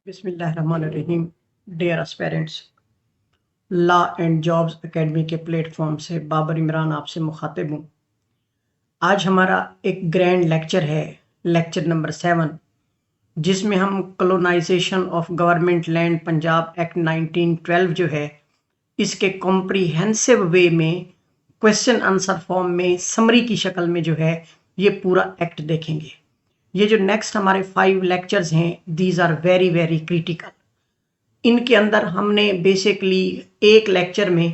बिस्मिल्लाहिर्रहमानिर्रहीम। Dear aspirants, law and jobs academy के platform से बाबर इमरान आपसे मुखातिब हूँ। आज हमारा एक ग्रैंड लेक्चर है, लेक्चर नंबर 7, जिसमें हम colonisation of government land Punjab act 1912 जो है, इसके कॉम्प्रिहेंसिव वे में क्वेश्चन आंसर फॉर्म में समरी की शक्ल में जो है ये पूरा एक्ट देखेंगे। ये जो नेक्स्ट हमारे 5 लेक्चर्स हैं, these are very very critical. इनके अंदर हमने बेसिकली एक लेक्चर में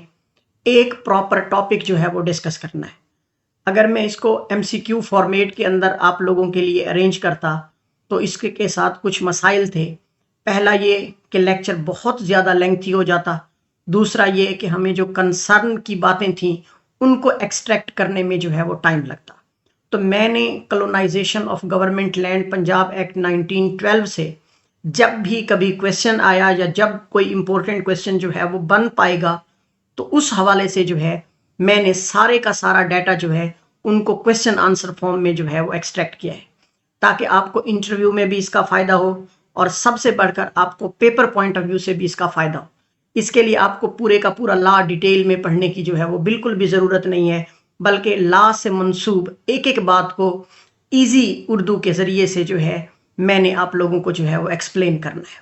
एक प्रॉपर टॉपिक जो है वो डिस्कस करना है। अगर मैं इसको एमसीक्यू फॉर्मेट के अंदर आप लोगों के लिए अरेंज करता तो इसके के साथ कुछ मसाइल थे। पहला ये कि लेक्चर बहुत ज़्यादा लेंथी हो जाता। दूसरा ये कि हमें जो कंसर्न की बातें थी उनको एक्सट्रैक्ट करने में जो है वो टाइम लगता। तो मैंने colonisation of government land Punjab act 1912 से जब भी कभी क्वेश्चन आया या जब कोई इंपॉर्टेंट क्वेश्चन जो है वो बन पाएगा तो उस हवाले से जो है मैंने सारे का सारा डाटा जो है उनको क्वेश्चन आंसर फॉर्म में जो है वो एक्सट्रैक्ट किया है, ताकि आपको इंटरव्यू में भी इसका फ़ायदा हो और सबसे बढ़कर आपको पेपर पॉइंट ऑफ व्यू से भी इसका फ़ायदा हो। इसके लिए आपको पूरे का पूरा लॉ डिटेल में पढ़ने की जो है वो बिल्कुल भी ज़रूरत नहीं है, बल्कि लॉ से मंसूब एक एक बात को ईजी उर्दू के ज़रिए से जो है मैंने आप लोगों को जो है वो एक्सप्लेन करना है।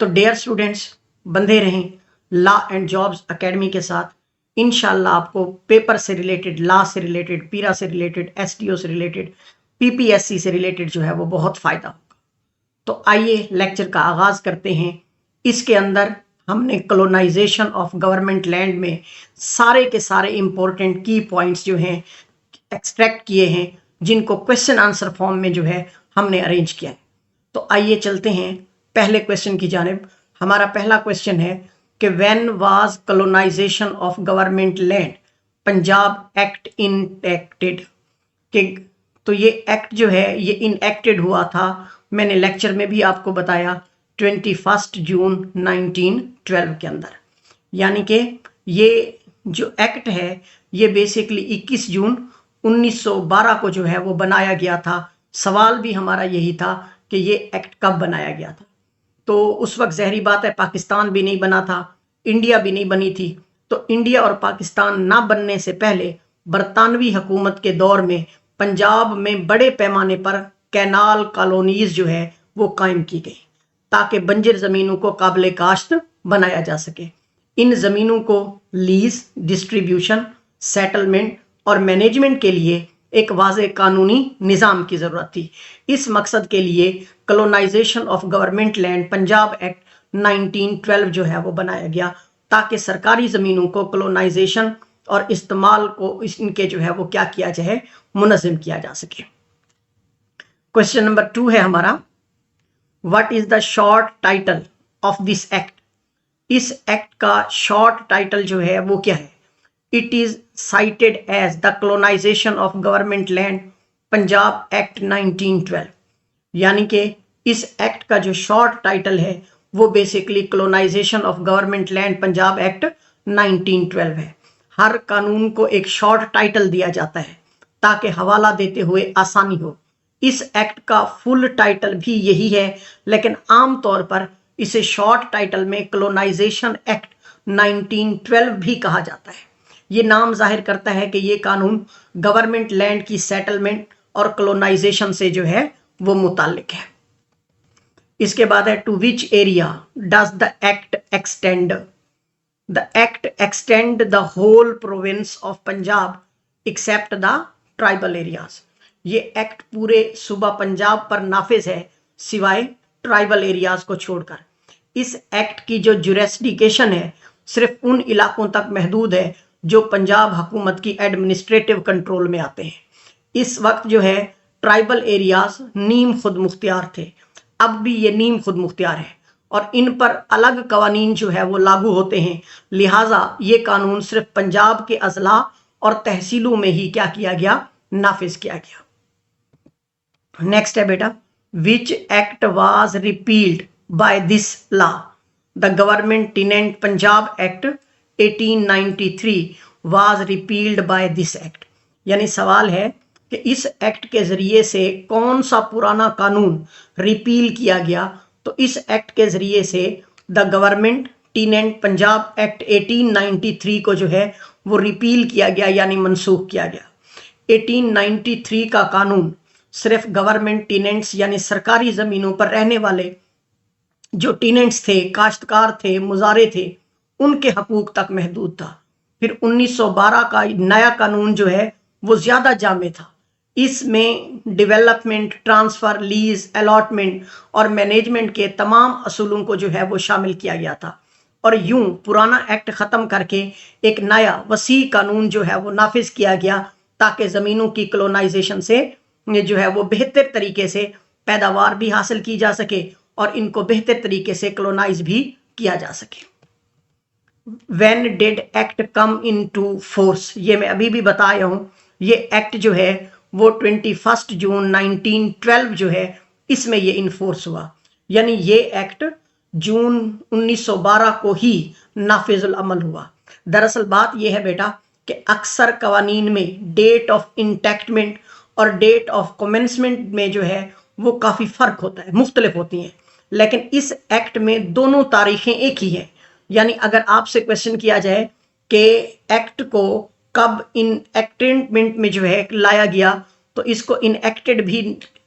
तो डियर स्टूडेंट्स, बंधे रहें लॉ एंड जॉब्स एकेडमी के साथ। इंशाल्लाह आपको पेपर से रिलेटेड, लॉ से रिलेटेड, पीरा से रिलेटेड, एसटीओ से रिलेटेड, पीपीएससी से रिलेटेड जो है वो बहुत फ़ायदा होगा। तो आइए लेक्चर का आगाज़ करते हैं। इसके अंदर हमने कॉलोनाइजेशन ऑफ गवर्नमेंट लैंड में सारे के सारे इंपॉर्टेंट की पॉइंट्स जो हैं एक्सट्रैक्ट किए हैं, जिनको क्वेश्चन आंसर फॉर्म में जो है हमने अरेंज किया है। तो आइए चलते हैं पहले क्वेश्चन की जानिब। हमारा पहला क्वेश्चन है कि when was colonisation of government land Punjab act enacted. कि तो ये एक्ट जो है ये इनएक्टेड हुआ था, मैंने लेक्चर में भी आपको बताया, 21 जून 1912 के अंदर। यानी कि ये जो एक्ट है ये बेसिकली 21 जून 1912 को जो है वो बनाया गया था। सवाल भी हमारा यही था कि ये एक्ट कब बनाया गया था। तो उस वक्त ज़हरी बात है पाकिस्तान भी नहीं बना था, इंडिया भी नहीं बनी थी। तो इंडिया और पाकिस्तान ना बनने से पहले बरतानवी हुकूमत के दौर में पंजाब में बड़े पैमाने पर कैनाल कॉलोनीज जो है वो कायम की गई, ताकि बंजर ज़मीनों को काबिल काश्त बनाया जा सके। इन ज़मीनों को लीज, डिस्ट्रीब्यूशन, सेटलमेंट और मैनेजमेंट के लिए एक वाज़े कानूनी निज़ाम की ज़रूरत थी। इस मकसद के लिए colonisation of government land Punjab act 1912 जो है वो बनाया गया, ताकि सरकारी ज़मीनों को कॉलोनाइजेशन और इस्तेमाल को इनके जो है वो क्या किया जाए, मुनज़्ज़म किया जा सके। क्वेश्चन नंबर 2 है हमारा, what is the short title of this act. इस एक्ट का शॉर्ट टाइटल जो है वो क्या है? It is cited as the colonization of government land Punjab act 1912। यानी कि इस एक्ट का जो शॉर्ट टाइटल है वो basically colonisation of government land Punjab act 1912 है। हर कानून को एक शॉर्ट टाइटल दिया जाता है ताकि हवाला देते हुए आसानी हो। इस एक्ट का फुल टाइटल भी यही है, लेकिन आम तौर पर इसे शॉर्ट टाइटल में कॉलोनाइजेशन एक्ट 1912 भी कहा जाता है। ये नाम जाहिर करता है कि ये कानून गवर्नमेंट लैंड की सेटलमेंट और कॉलोनाइजेशन से जो है वो मुताल्लिक है। इसके बाद है, to which area does the act extend. The act extend the whole province of Punjab except the tribal areas. ये एक्ट पूरे सूबा पंजाब पर नाफिज है सिवाय ट्राइबल एरियाज को छोड़कर। इस एक्ट की जो जुरिस्डिक्शन है सिर्फ उन इलाकों तक महदूद है जो पंजाब हुकूमत की एडमिनिस्ट्रेटिव कंट्रोल में आते हैं। इस वक्त जो है ट्राइबल एरियाज नीम खुद मुख्तियार थे, अब भी ये नीम खुद मुख्तियार है और इन पर अलग कवानीन जो है वो लागू होते हैं। लिहाजा ये कानून सिर्फ पंजाब के अजला और तहसीलों में ही क्या किया गया, नाफिज किया गया। नेक्स्ट है बेटा, which act was repealed by this law. The government tenant Punjab act 1893 was repealed by this act. यानी सवाल है कि इस एक्ट के ज़रिए से कौन सा पुराना कानून रिपील किया गया। तो इस एक्ट के जरिए से द गवर्नमेंट टीनेंट पंजाब एक्ट 1893 को जो है वो रिपील किया गया, यानी मनसूख किया गया। 1893 का कानून सिर्फ गवर्नमेंट टीनेंट्स यानी सरकारी जमीनों पर रहने वाले जो टीनेंट्स थे, काश्तकार थे, मुजारे थे, उनके हकूक तक महदूद था। फिर 1912 का नया कानून जो है वो ज्यादा जामे था। इसमें डेवलपमेंट, ट्रांसफर, लीज, अलॉटमेंट और मैनेजमेंट के तमाम असूलों को जो है वो शामिल किया गया था। और यूं पुराना एक्ट खत्म करके एक नया वसी कानून जो है वो नाफिज किया गया, ताकि जमीनों की कॉलोनाइजेशन से जो है वो बेहतर तरीके से पैदावार भी हासिल की जा सके और इनको बेहतर तरीके से कॉलोनाइज भी किया जा सके। When did act come into force, ये मैं अभी भी बताया हूं। ये एक्ट जो है वो 21 जून 1912 जो है इसमें ये इन्फोर्स हुआ, यानी ये एक्ट जून 1912 को ही नाफिजुल अमल हुआ। दरअसल बात यह है बेटा कि अक्सर कवानीन में डेट ऑफ इंटैक्टमेंट और डेट ऑफ कमेंसमेंट में जो है वो काफ़ी फ़र्क होता है, मुख्तलिफ होती हैं, लेकिन इस एक्ट में दोनों तारीखें एक ही हैं। यानी अगर आपसे क्वेश्चन किया जाए कि एक्ट को कब इनएक्टमेंट में जो है लाया गया, तो इसको इनएक्टेड भी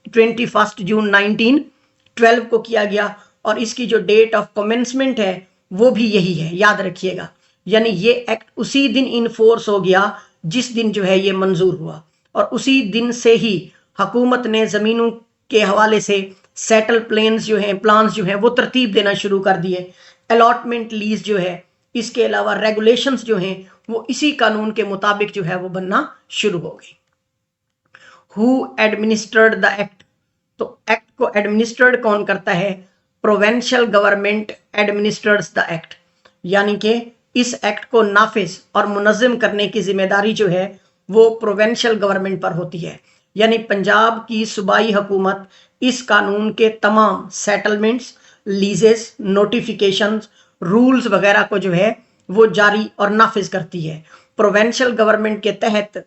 21 जून 1912 को किया गया और इसकी जो डेट ऑफ कमेंसमेंट है वो भी यही है, याद रखिएगा। यानी ये एक्ट उसी दिन इनफोर्स हो गया जिस दिन जो है ये मंजूर हुआ, और उसी दिन से ही हुकूमत ने ज़मीनों के हवाले से सेटल प्लान्स जो हैं वो तरतीब देना शुरू कर दिए। अलॉटमेंट, लीज जो है, इसके अलावा रेगुलेशंस जो हैं वो इसी कानून के मुताबिक जो है वो बनना शुरू हो गई। हु एडमिनिस्टर्ड द एक्ट, तो एक्ट को एडमिनिस्टर्ड कौन करता है? Provincial government administers the act, यानी कि इस एक्ट को नाफिज और मुनज़्ज़म करने की जिम्मेदारी जो है वो प्रोविंशियल गवर्नमेंट पर होती है। यानी पंजाब की सूबाई हुकूमत इस कानून के तमाम सेटलमेंट्स, लीजेस, नोटिफिकेशंस, रूल्स वगैरह को जो है वो जारी और नाफिज करती है। प्रोविंशियल गवर्नमेंट के तहत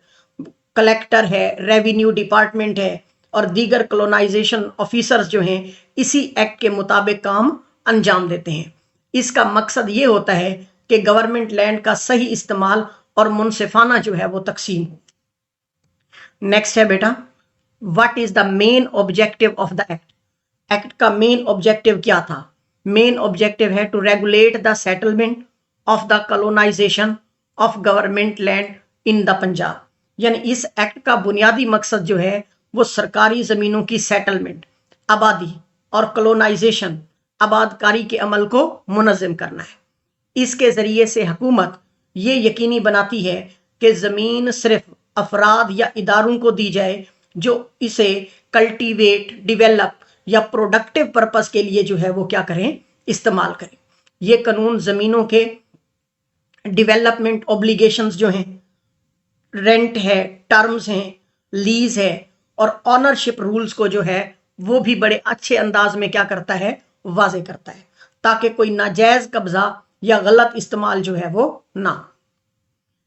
कलेक्टर है, रेवेन्यू डिपार्टमेंट है और दीगर कॉलोनाइजेशन ऑफिसर्स जो हैं इसी एक्ट के मुताबिक काम अंजाम देते हैं। इसका मकसद ये होता है कि गवर्नमेंट लैंड का सही इस्तेमाल और मुनसिफाना जो है वो तकसीम हो। नेक्स्ट है बेटा, what is the main objective of the act. Act का मेन ऑब्जेक्टिव क्या था? मेन ऑब्जेक्टिव है to regulate the settlement of the colonisation of government land in the Punjab. यानी इस एक्ट का बुनियादी मकसद जो है वो सरकारी ज़मीनों की सेटलमेंट, आबादी और कॉलोनाइजेशन, आबादकारी के अमल को मुनज़्ज़म करना है। इसके ज़रिए से हुकूमत ये यकीनी बनाती है कि ज़मीन सिर्फ अफराद या इदारों को दी जाए जो इसे कल्टीवेट, डिवेलप या प्रोडक्टिव पर्पस के लिए जो है वो क्या करें, इस्तेमाल करें। ये कानून ज़मीनों के डेवलपमेंट ऑब्लिगेशंस जो हैं, रेंट है, टर्म्स हैं, लीज है और ऑनरशिप रूल्स को जो है वो भी बड़े अच्छे अंदाज में क्या करता है, वाजे करता है, ताकि कोई नाजायज कब्जा या गलत इस्तेमाल जो है वो ना।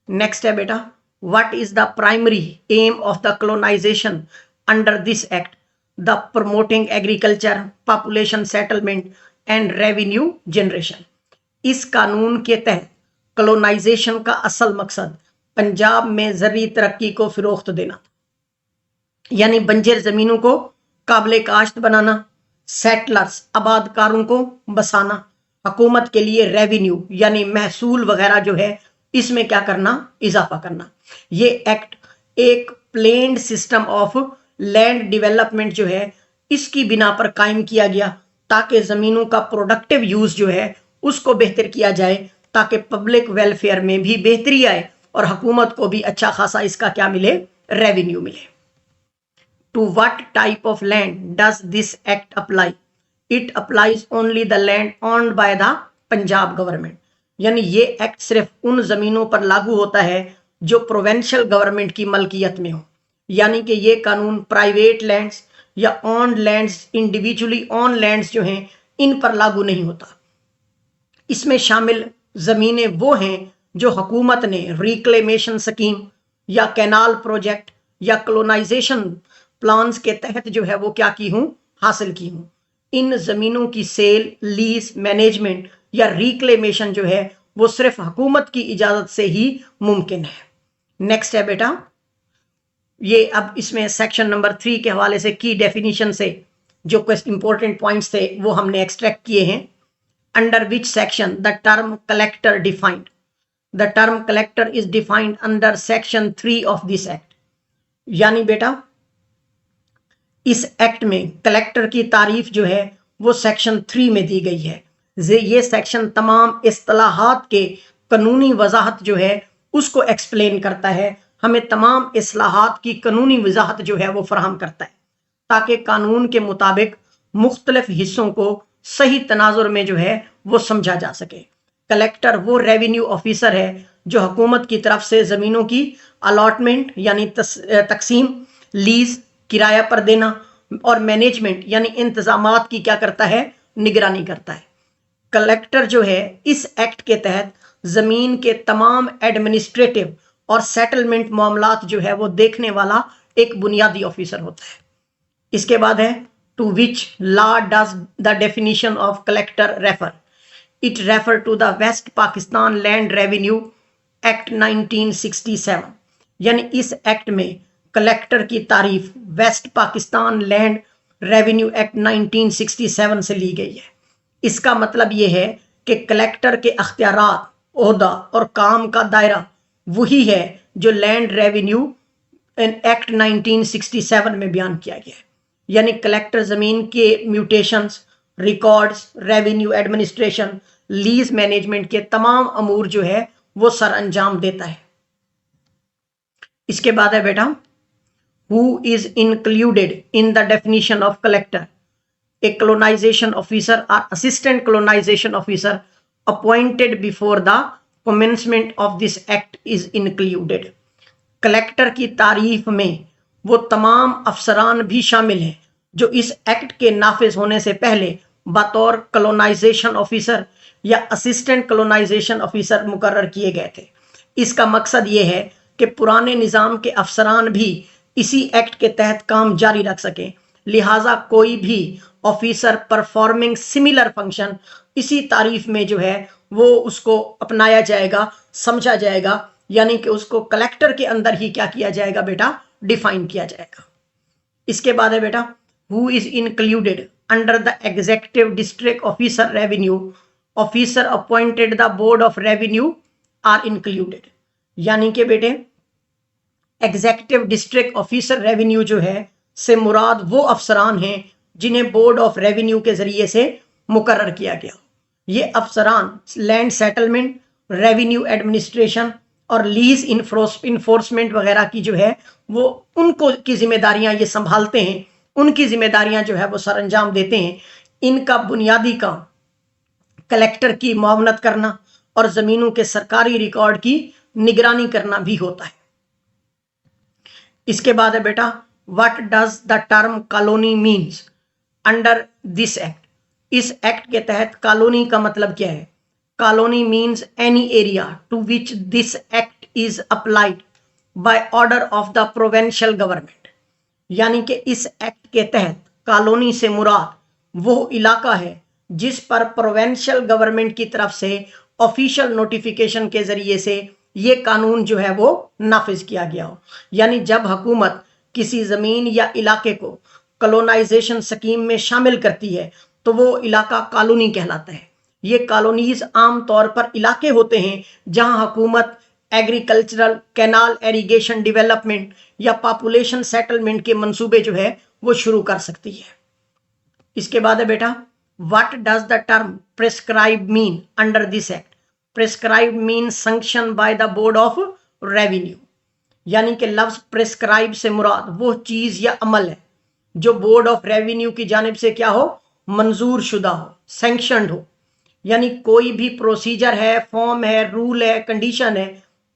नेक्स्ट है बेटा, what is the primary aim of the colonisation under this act? The promoting agriculture, population settlement and revenue generation. इस कानून के तहत कॉलोनाइजेशन का असल मकसद पंजाब में ज़रूरी तरक्की को फ़रोख्त देना, यानी बंजर ज़मीनों को काबिल काश्त बनाना, सेटलर्स, आबादकारों को बसाना, हुकूमत के लिए रेवेन्यू यानी महसूल वगैरह जो है इसमें क्या करना, इजाफा करना। ये एक्ट एक प्लेन्ड सिस्टम ऑफ लैंड डेवलपमेंट जो है इसकी बिना पर कायम किया गया, ताकि ज़मीनों का प्रोडक्टिव यूज़ जो है उसको बेहतर किया जाए, ताकि पब्लिक वेलफेयर में भी बेहतरी आए और हुकूमत को भी अच्छा खासा इसका क्या मिले, रेवेन्यू मिले। To what type of land does this act apply? It applies only the land owned by the Punjab government. यानी ये एक्ट सिर्फ उन ज़मीनों पर लागू होता है जो प्रोविंशियल गवर्नमेंट की मलकियत में हो, यानी कि ये कानून प्राइवेट लैंड्स या on lands, individually on lands जो हैं इन पर लागू नहीं होता। इसमें शामिल ज़मीनें वो हैं जो हुकूमत ने रिक्लेमेशन स्कीम या कैनाल प्रोजेक्ट या कॉलोनाइजेशन प्लान्स के तहत जो है वो क्या की हूँ, हासिल की हूँ। इन ज़मीनों की सेल, लीज, मैनेजमेंट या रिक्लेमेशन जो है वो सिर्फ हुकूमत की इजाज़त से ही मुमकिन है। नेक्स्ट है बेटा, ये अब इसमें सेक्शन नंबर 3 के हवाले से की डेफिनेशन से जो इंपॉर्टेंट पॉइंट्स थे वो हमने एक्सट्रैक्ट किए हैं। Under which section the term collector defined? The term collector is defined under section 3 of this act. यानी बेटा इस एक्ट में कलेक्टर की तारीफ जो है वो सेक्शन 3 में दी गई है। ये सेक्शन तमाम इस्तिलाहात के कानूनी वजाहत जो है उसको एक्सप्लेन करता है, हमें तमाम इस्लाहात की कानूनी वजाहत जो है वो फराहम करता है ताकि कानून के मुताबिक मुख्तलिफ हिस्सों को सही तनाजुर में जो है वो समझा जा सके। कलेक्टर वो रेवेन्यू ऑफिसर है जो हुकूमत की तरफ से ज़मीनों की अलॉटमेंट यानी तकसीम, लीज किराया पर देना और मैनेजमेंट यानी इंतजामात की क्या करता है, निगरानी करता है। कलेक्टर जो है इस एक्ट के तहत ज़मीन के तमाम एडमिनिस्ट्रेटिव और सेटलमेंट मामलात जो है वो देखने वाला एक बुनियादी ऑफिसर होता है। इसके बाद है to which law does the definition of collector refer? It refer to the west Pakistan land revenue act 1967। यानी इस एक्ट में कलेक्टर की तारीफ west Pakistan land revenue act 1967 से ली गई है। इसका मतलब यह है कि कलेक्टर के अख्तियारात, ओहदा और काम का दायरा वही है जो लैंड रेवेन्यू एक्ट 1967 में बयान किया गया है। यानी कलेक्टर ज़मीन के mutations, records, revenue administration, lease management के तमाम अमूर जो है वो सर अंजाम देता है। इसके बाद है बेटा who is included in the definition of collector? A colonization officer or assistant colonization officer appointed before the commencement of this act is included। Collector की तारीफ में वो तमाम अफसरान भी शामिल हैं जो इस एक्ट के नाफिज होने से पहले बतौर कलोनाइजेशन ऑफिसर या असिस्टेंट कलोनाइजेशन ऑफिसर मुकर्रर किए गए थे। इसका मकसद ये है कि पुराने निज़ाम के अफसरान भी इसी एक्ट के तहत काम जारी रख सकें, लिहाजा कोई भी ऑफिसर परफॉर्मिंग सिमिलर फंक्शन इसी तारीफ में जो है वो उसको अपनाया जाएगा, समझा जाएगा, यानी कि उसको कलेक्टर के अंदर ही क्या किया जाएगा बेटा, डिफाइन किया जाएगा। इसके बाद है बेटा who is included under the executive district officer revenue officer appointed the board of revenue are included. यानी कि बेटे एग्जीक्यूटिव डिस्ट्रिक्ट ऑफिसर रेवेन्यू जो है से मुराद वो अफसरान हैं जिन्हें बोर्ड ऑफ रेवेन्यू के जरिए से मुकर्रर किया गया। ये अफसरान लैंड सेटलमेंट, रेवेन्यू एडमिनिस्ट्रेशन और लीज इन्फोर्समेंट वगैरह की जो है वो उनको की जिम्मेदारियां ये संभालते हैं, उनकी जिम्मेदारियां जो है वो सर अंजाम देते हैं। इनका बुनियादी काम कलेक्टर की मुआवनत करना और ज़मीनों के सरकारी रिकॉर्ड की निगरानी करना भी होता है। इसके बाद है बेटा what does the term colony means under this act? इस एक्ट के तहत कॉलोनी का मतलब क्या है? Colony means any area to which this act is applied by order of the provincial government. यानी कि इस एक्ट के तहत कॉलोनी से मुराद वो इलाका है जिस पर प्रोविंशियल गवर्नमेंट की तरफ से ऑफिशियल नोटिफिकेशन के जरिए से ये कानून जो है वो नाफिज किया गया हो। यानी जब हुकूमत किसी ज़मीन या इलाके को कॉलोनाइजेशन स्कीम में शामिल करती है तो वो इलाका कॉलोनी कहलाता है। ये कॉलोनीज आम तौर पर इलाके होते हैं जहां हुकूमत एग्रीकल्चरल, कैनाल एरीगेशन डेवलपमेंट या पॉपुलेशन सेटलमेंट के मंसूबे जो है वो शुरू कर सकती है। इसके बाद है बेटा what does the term prescribe mean under this act? Prescribe mean sanction by the board of revenue. यानी कि लफ्ज प्रेस्क्राइब से मुराद वो चीज या अमल है जो बोर्ड ऑफ रेवेन्यू की जानिब से क्या हो, मंजूर शुदा हो, सैंक्शनड हो। यानी कोई भी प्रोसीजर है, फॉर्म है, रूल है, कंडीशन है,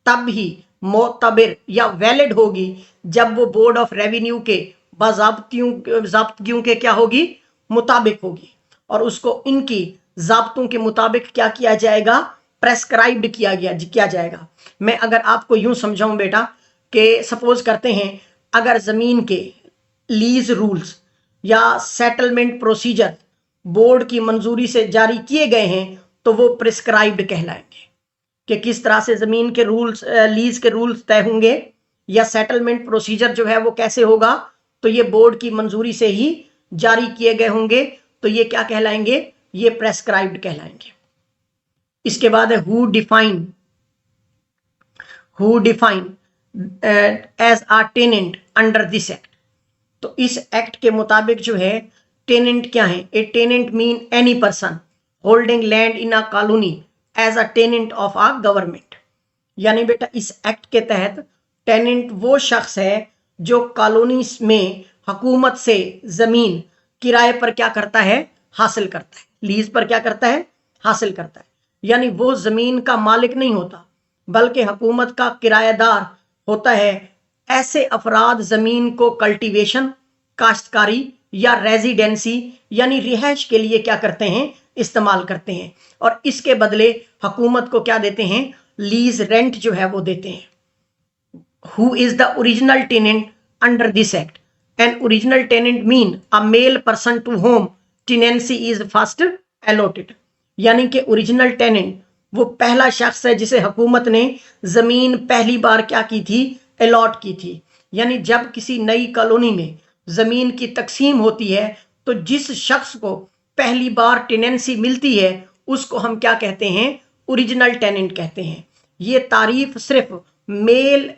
तब ही मोतबर या वैलिड होगी जब वो बोर्ड ऑफ रेवेन्यू के ज़ाब्तियों के क्या होगी, मुताबिक होगी, और उसको इनकी ज़ाब्तों के मुताबिक क्या किया जाएगा, प्रेस्क्राइब्ड किया जाएगा। मैं अगर आपको यूं समझाऊं बेटा कि सपोज करते हैं अगर ज़मीन के लीज रूल्स या सेटलमेंट प्रोसीजर बोर्ड की मंजूरी से जारी किए गए हैं तो वो प्रिस्क्राइब्ड कहलाएंगे। कि किस तरह से जमीन के रूल्स, लीज के रूल्स तय होंगे या सेटलमेंट प्रोसीजर जो है वो कैसे होगा, तो ये बोर्ड की मंजूरी से ही जारी किए गए होंगे, तो ये क्या कहलाएंगे, ये प्रेस्क्राइब्ड कहलाएंगे। इसके बाद है who define as a tenant under this act. तो इस एक्ट के मुताबिक जो है टेनेंट क्या है, a tenant mean any person holding land in a colony as a tenant of a government. यानी बेटा इस एक्ट के तहत टेनेंट वो शख्स है जो कॉलोनी में हुकूमत से जमीन किराए पर क्या करता है, हासिल करता है, लीज पर क्या करता है, हासिल करता है। यानी वो जमीन का मालिक नहीं होता बल्कि हुकूमत का किराएदार होता है। ऐसे अफराद जमीन को कल्टीवेशन, काश्तकारी या रेजिडेंसी यानी रिहाइश के लिए क्या करते हैं, इस्तेमाल करते हैं, और इसके बदले हुकूमत को क्या देते हैं, लीज रेंट जो है वो देते हैं। Who is the original tenant under this act? An original tenant mean a male person to whom tenancy is first allotted। यानी कि ओरिजिनल टेनेंट वो पहला शख्स है जिसे हुकूमत ने जमीन पहली बार क्या की थी, अलॉट की थी। यानी जब किसी नई कॉलोनी में जमीन की तकसीम होती है तो जिस शख्स को पहली बार टेनेंसी मिलती है उसको हम क्या कहते हैं, ओरिजिनल टेनेंट कहते हैं। ये तारीफ सिर्फ मेल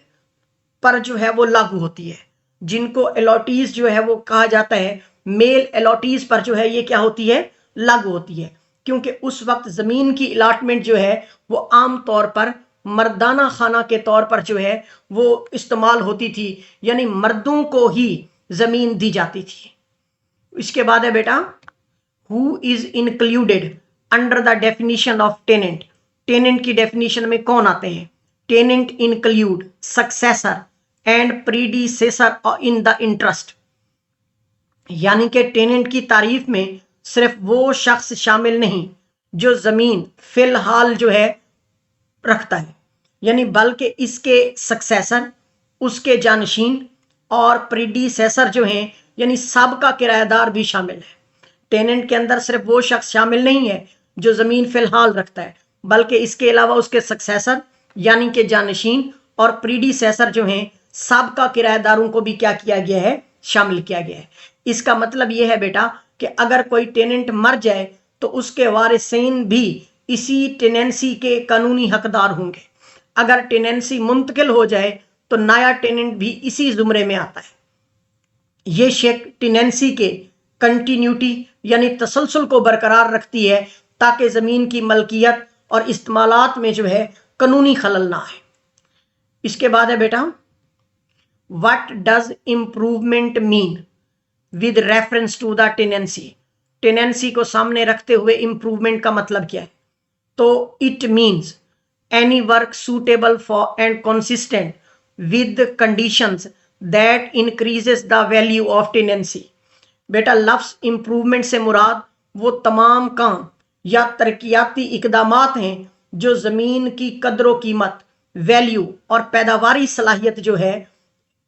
पर जो है वो लागू होती है। जिनको अलॉटीज जो है वो कहा जाता है, मेल अलॉटीज पर जो है ये क्या होती है, लागू होती है। क्योंकि उस वक्त जमीन की अलाटमेंट जो है वो आम तौर पर मर्दाना खाना के तौर पर जो है वो इस्तेमाल होती थी, यानी मर्दों को ही जमीन दी जाती थी। इसके बाद है बेटा who is included under the definition of tenant. Tenant की डेफिनेशन में कौन आते हैं, tenant include successor and predecessor in the interest. यानी कि टेनेंट की तारीफ में सिर्फ वो शख्स शामिल नहीं जो जमीन फिलहाल जो है रखता है, यानी बल्कि इसके सक्सेसर, उसके जानशीन और प्रीडिसेसर जो हैं, यानी सबका किराएदार भी शामिल है। टेनेंट के अंदर सिर्फ वो शख्स शामिल नहीं है जो जमीन फिलहाल रखता है, बल्कि इसके अलावा उसके सक्सेसर यानी कि जानशीन और प्रीडिसेसर जो हैं सबका किराएदारों को भी क्या किया गया है, शामिल किया गया है। इसका मतलब यह है बेटा कि अगर कोई टेनेंट मर जाए तो उसके वारिसेन भी इसी टेनेंसी के कानूनी हकदार होंगे। अगर टेनेंसी मुंतकिल हो जाए तो नया टेनेंट भी इसी जुमरे में आता है। ये शेक टेनेंसी के कंटिन्यूटी यानी तसलसल को बरकरार रखती है ताकि जमीन की मलकियत और इस्तेमालात में जो है कानूनी खलल ना आए। इसके बाद है बेटा what does improvement mean with reference to the tenancy. Tenancy को सामने रखते हुए इम्प्रूवमेंट का मतलब क्या है, तो it means any work suitable for and consistent with conditions that increases the value of tenancy. बेटा लफ्ज इम्प्रूवमेंट से मुराद वो तमाम काम या तरक्याती इकदामात हैं जो ज़मीन की कदर कीमत, वैल्यू और पैदावारी सलाहियत जो है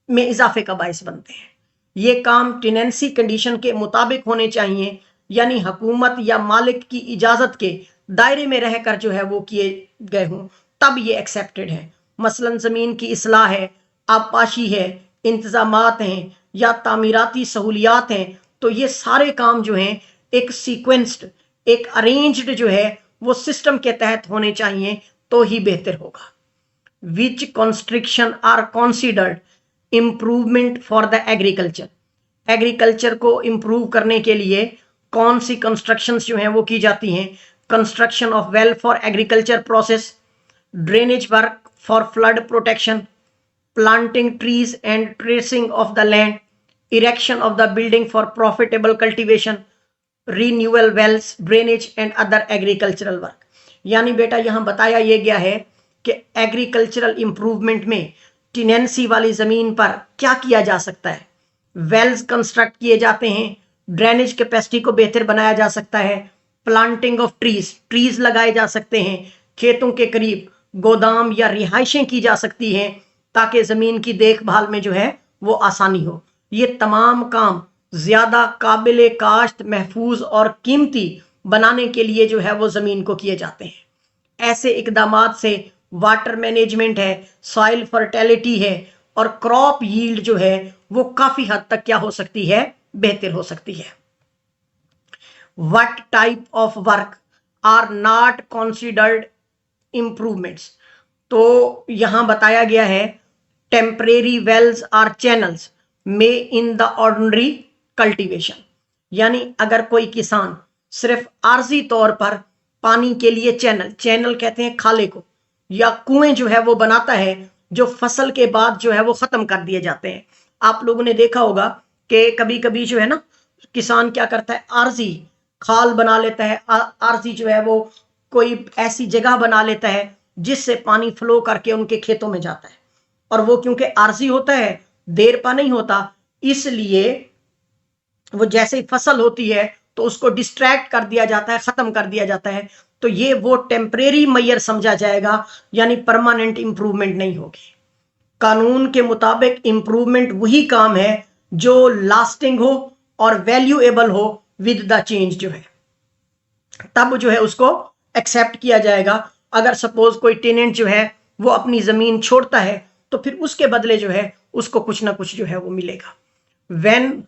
में इजाफे का बायस बनते हैं। ये काम टेनेंसी कंडीशन के मुताबिक होने चाहिए, यानी हुकूमत या मालिक की इजाज़त के दायरे में रहकर जो है वो किए गए हों, तब ये एक्सेप्टेड है। मसलन ज़मीन की इस्लाह है, आबपाशी है, इंतज़ामात हैं या तामीराती सहूलियात हैं, तो ये सारे काम जो हैं एक सीक्वेंस्ड, एक अरेंज्ड जो है वो सिस्टम के तहत होने चाहिए तो ही बेहतर होगा। Which construction are considered improvement for the agriculture. Agriculture को इम्प्रूव करने के लिए कौन सी कंस्ट्रक्शंस जो हैं वो की जाती हैं, construction of well for agriculture process, drainage work for flood protection, planting trees and tracing of the land, erection of the building for profitable cultivation, renewal wells, drainage and other agricultural work। यानी बेटा यहाँ बताया ये गया है कि agricultural improvement में tenancy वाली ज़मीन पर क्या किया जा सकता है। वेल्स कंस्ट्रक्ट किए जाते हैं, ड्रेनेज कैपेसिटी को बेहतर बनाया जा सकता है, प्लांटिंग ऑफ ट्रीज लगाए जा सकते हैं, खेतों के करीब गोदाम या रिहाइशें की जा सकती हैं ताकि ज़मीन की देखभाल में जो है वो आसानी हो। ये तमाम काम ज्यादा काबिल काश्त, महफूज और कीमती बनाने के लिए जो है वो जमीन को किए जाते हैं। ऐसे इकदामात से वाटर मैनेजमेंट है, सॉइल फर्टिलिटी है और क्रॉप यील्ड जो है वो काफी हद तक क्या हो सकती है, बेहतर हो सकती है। What type of work are not considered improvements, तो यहां बताया गया है टेम्परेरी वेल्स आर चैनल्स में इन द ऑर्डिनरी कल्टीवेशन, यानी अगर कोई किसान सिर्फ आर्जी तौर पर पानी के लिए चैनल कहते हैं खाले को, या कुएं जो है वो बनाता है जो फसल के बाद जो है वो खत्म कर दिए जाते हैं। आप लोगों ने देखा होगा कि कभी कभी जो है ना किसान क्या करता है, आर्जी खाल बना लेता है, आर्जी जो है वो कोई ऐसी जगह बना लेता है जिससे पानी फ्लो करके उनके खेतों में जाता है। और वो क्योंकि आर्जी होता है, देर पा नहीं होता, इसलिए वो जैसे ही फसल होती है तो उसको डिस्ट्रैक्ट कर दिया जाता है, खत्म कर दिया जाता है। तो ये वो टेम्परेरी मैयर समझा जाएगा, यानी परमानेंट इंप्रूवमेंट नहीं होगी। कानून के मुताबिक इंप्रूवमेंट वही काम है जो लास्टिंग हो और वैल्यूएबल हो विद द चेंज जो है, तब जो है उसको एक्सेप्ट किया जाएगा। अगर सपोज कोई टेनेंट जो है वो अपनी जमीन छोड़ता है तो फिर उसके बदले जो है उसको कुछ ना कुछ जो है वो मिलेगा। When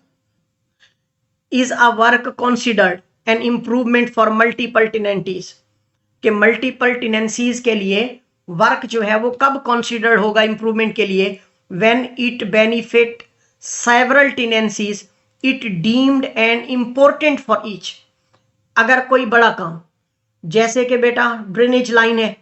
is a work considered an improvement for multiple tenancies, कि मल्टीपल टेनेंसीज के लिए वर्क जो है वो कब कंसीडर्ड होगा इंप्रूवमेंट के लिए, when it benefit several tenancies it deemed and important for each. अगर कोई बड़ा काम जैसे कि बेटा ड्रेनेज लाइन है,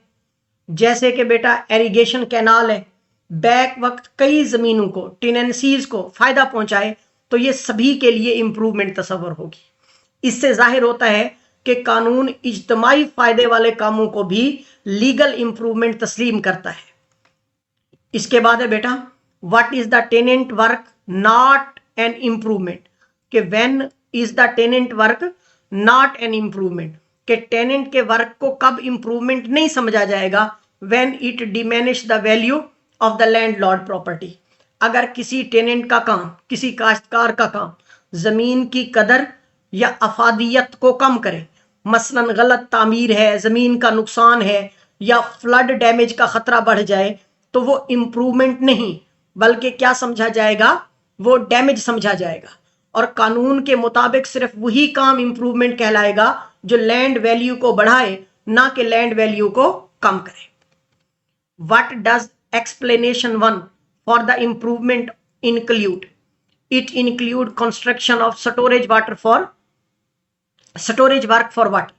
जैसे कि बेटा एरिगेशन कैनाल है, बैक वक्त कई जमीनों को टेनेंसीज को फायदा पहुंचाए, तो ये सभी के लिए इंप्रूवमेंट तस्वर होगी। इससे जाहिर होता है कि कानून इज्तमाई फायदे वाले कामों को भी लीगल इंप्रूवमेंट तस्लीम करता है। इसके बाद है बेटा what is the tenant work not an improvement, कि when is the tenant work not an improvement, कि टेनेंट के वर्क को कब इंप्रूवमेंट नहीं समझा जाएगा, when it diminish the value of the landlord property. अगर किसी टेनेंट का काम, किसी काश्तकार का काम जमीन की कदर या अफादियत को कम करे, मसलन गलत तामीर है, जमीन का नुकसान है या फ्लड डैमेज का खतरा बढ़ जाए, तो वो इंप्रूवमेंट नहीं बल्कि क्या समझा जाएगा, वो डैमेज समझा जाएगा। और कानून के मुताबिक सिर्फ वही काम इंप्रूवमेंट कहलाएगा जो लैंड वैल्यू को बढ़ाए, ना कि लैंड वैल्यू को कम करे। What does explanation 1 for the improvement include, it include construction of storage work for what.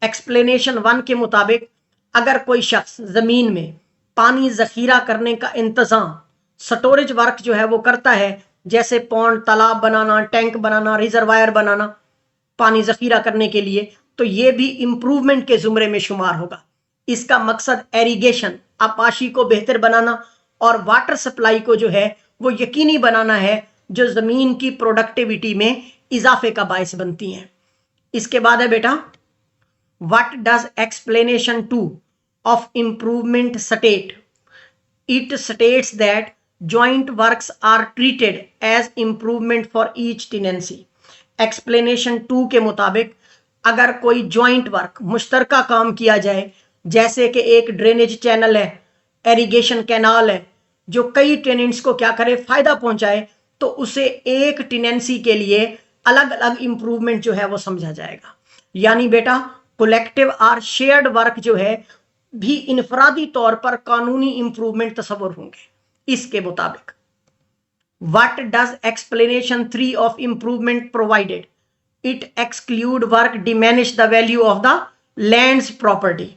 Explanation 1 के मुताबिक अगर कोई शख्स जमीन में पानी जखीरा करने का इंतजाम, स्टोरेज वर्क जो है वो करता है, जैसे पौंड, तालाब बनाना, टैंक बनाना, रिजर्वायर बनाना पानी जखीरा करने के लिए, तो ये भी इंप्रूवमेंट के जुमरे में शुमार होगा। इसका मकसद एरिगेशन, आपाशी को बेहतर बनाना और वाटर सप्लाई को जो है वो यकीनी बनाना है, जो जमीन की प्रोडक्टिविटी में इजाफे का बायस बनती हैं। इसके बाद है बेटा what does explanation 2 of improvement state, it states that joint works are treated as improvement for each tenancy। Explanation 2 के मुताबिक अगर कोई जॉइंट वर्क, मुश्तरका काम किया जाए, जैसे कि एक ड्रेनेज चैनल है, एरिगेशन कैनाल है, जो कई टेनेंट्स को क्या करे, फायदा पहुंचाए, तो उसे एक टेनेंसी के लिए अलग अलग इंप्रूवमेंट जो है वो समझा जाएगा। यानी बेटा कलेक्टिव और शेयर्ड वर्क जो है भी इनफरादी तौर पर कानूनी इंप्रूवमेंट तस्वर होंगे। इसके मुताबिक what does explanation 3 of improvement provided, it exclude work diminish the value of the lands property.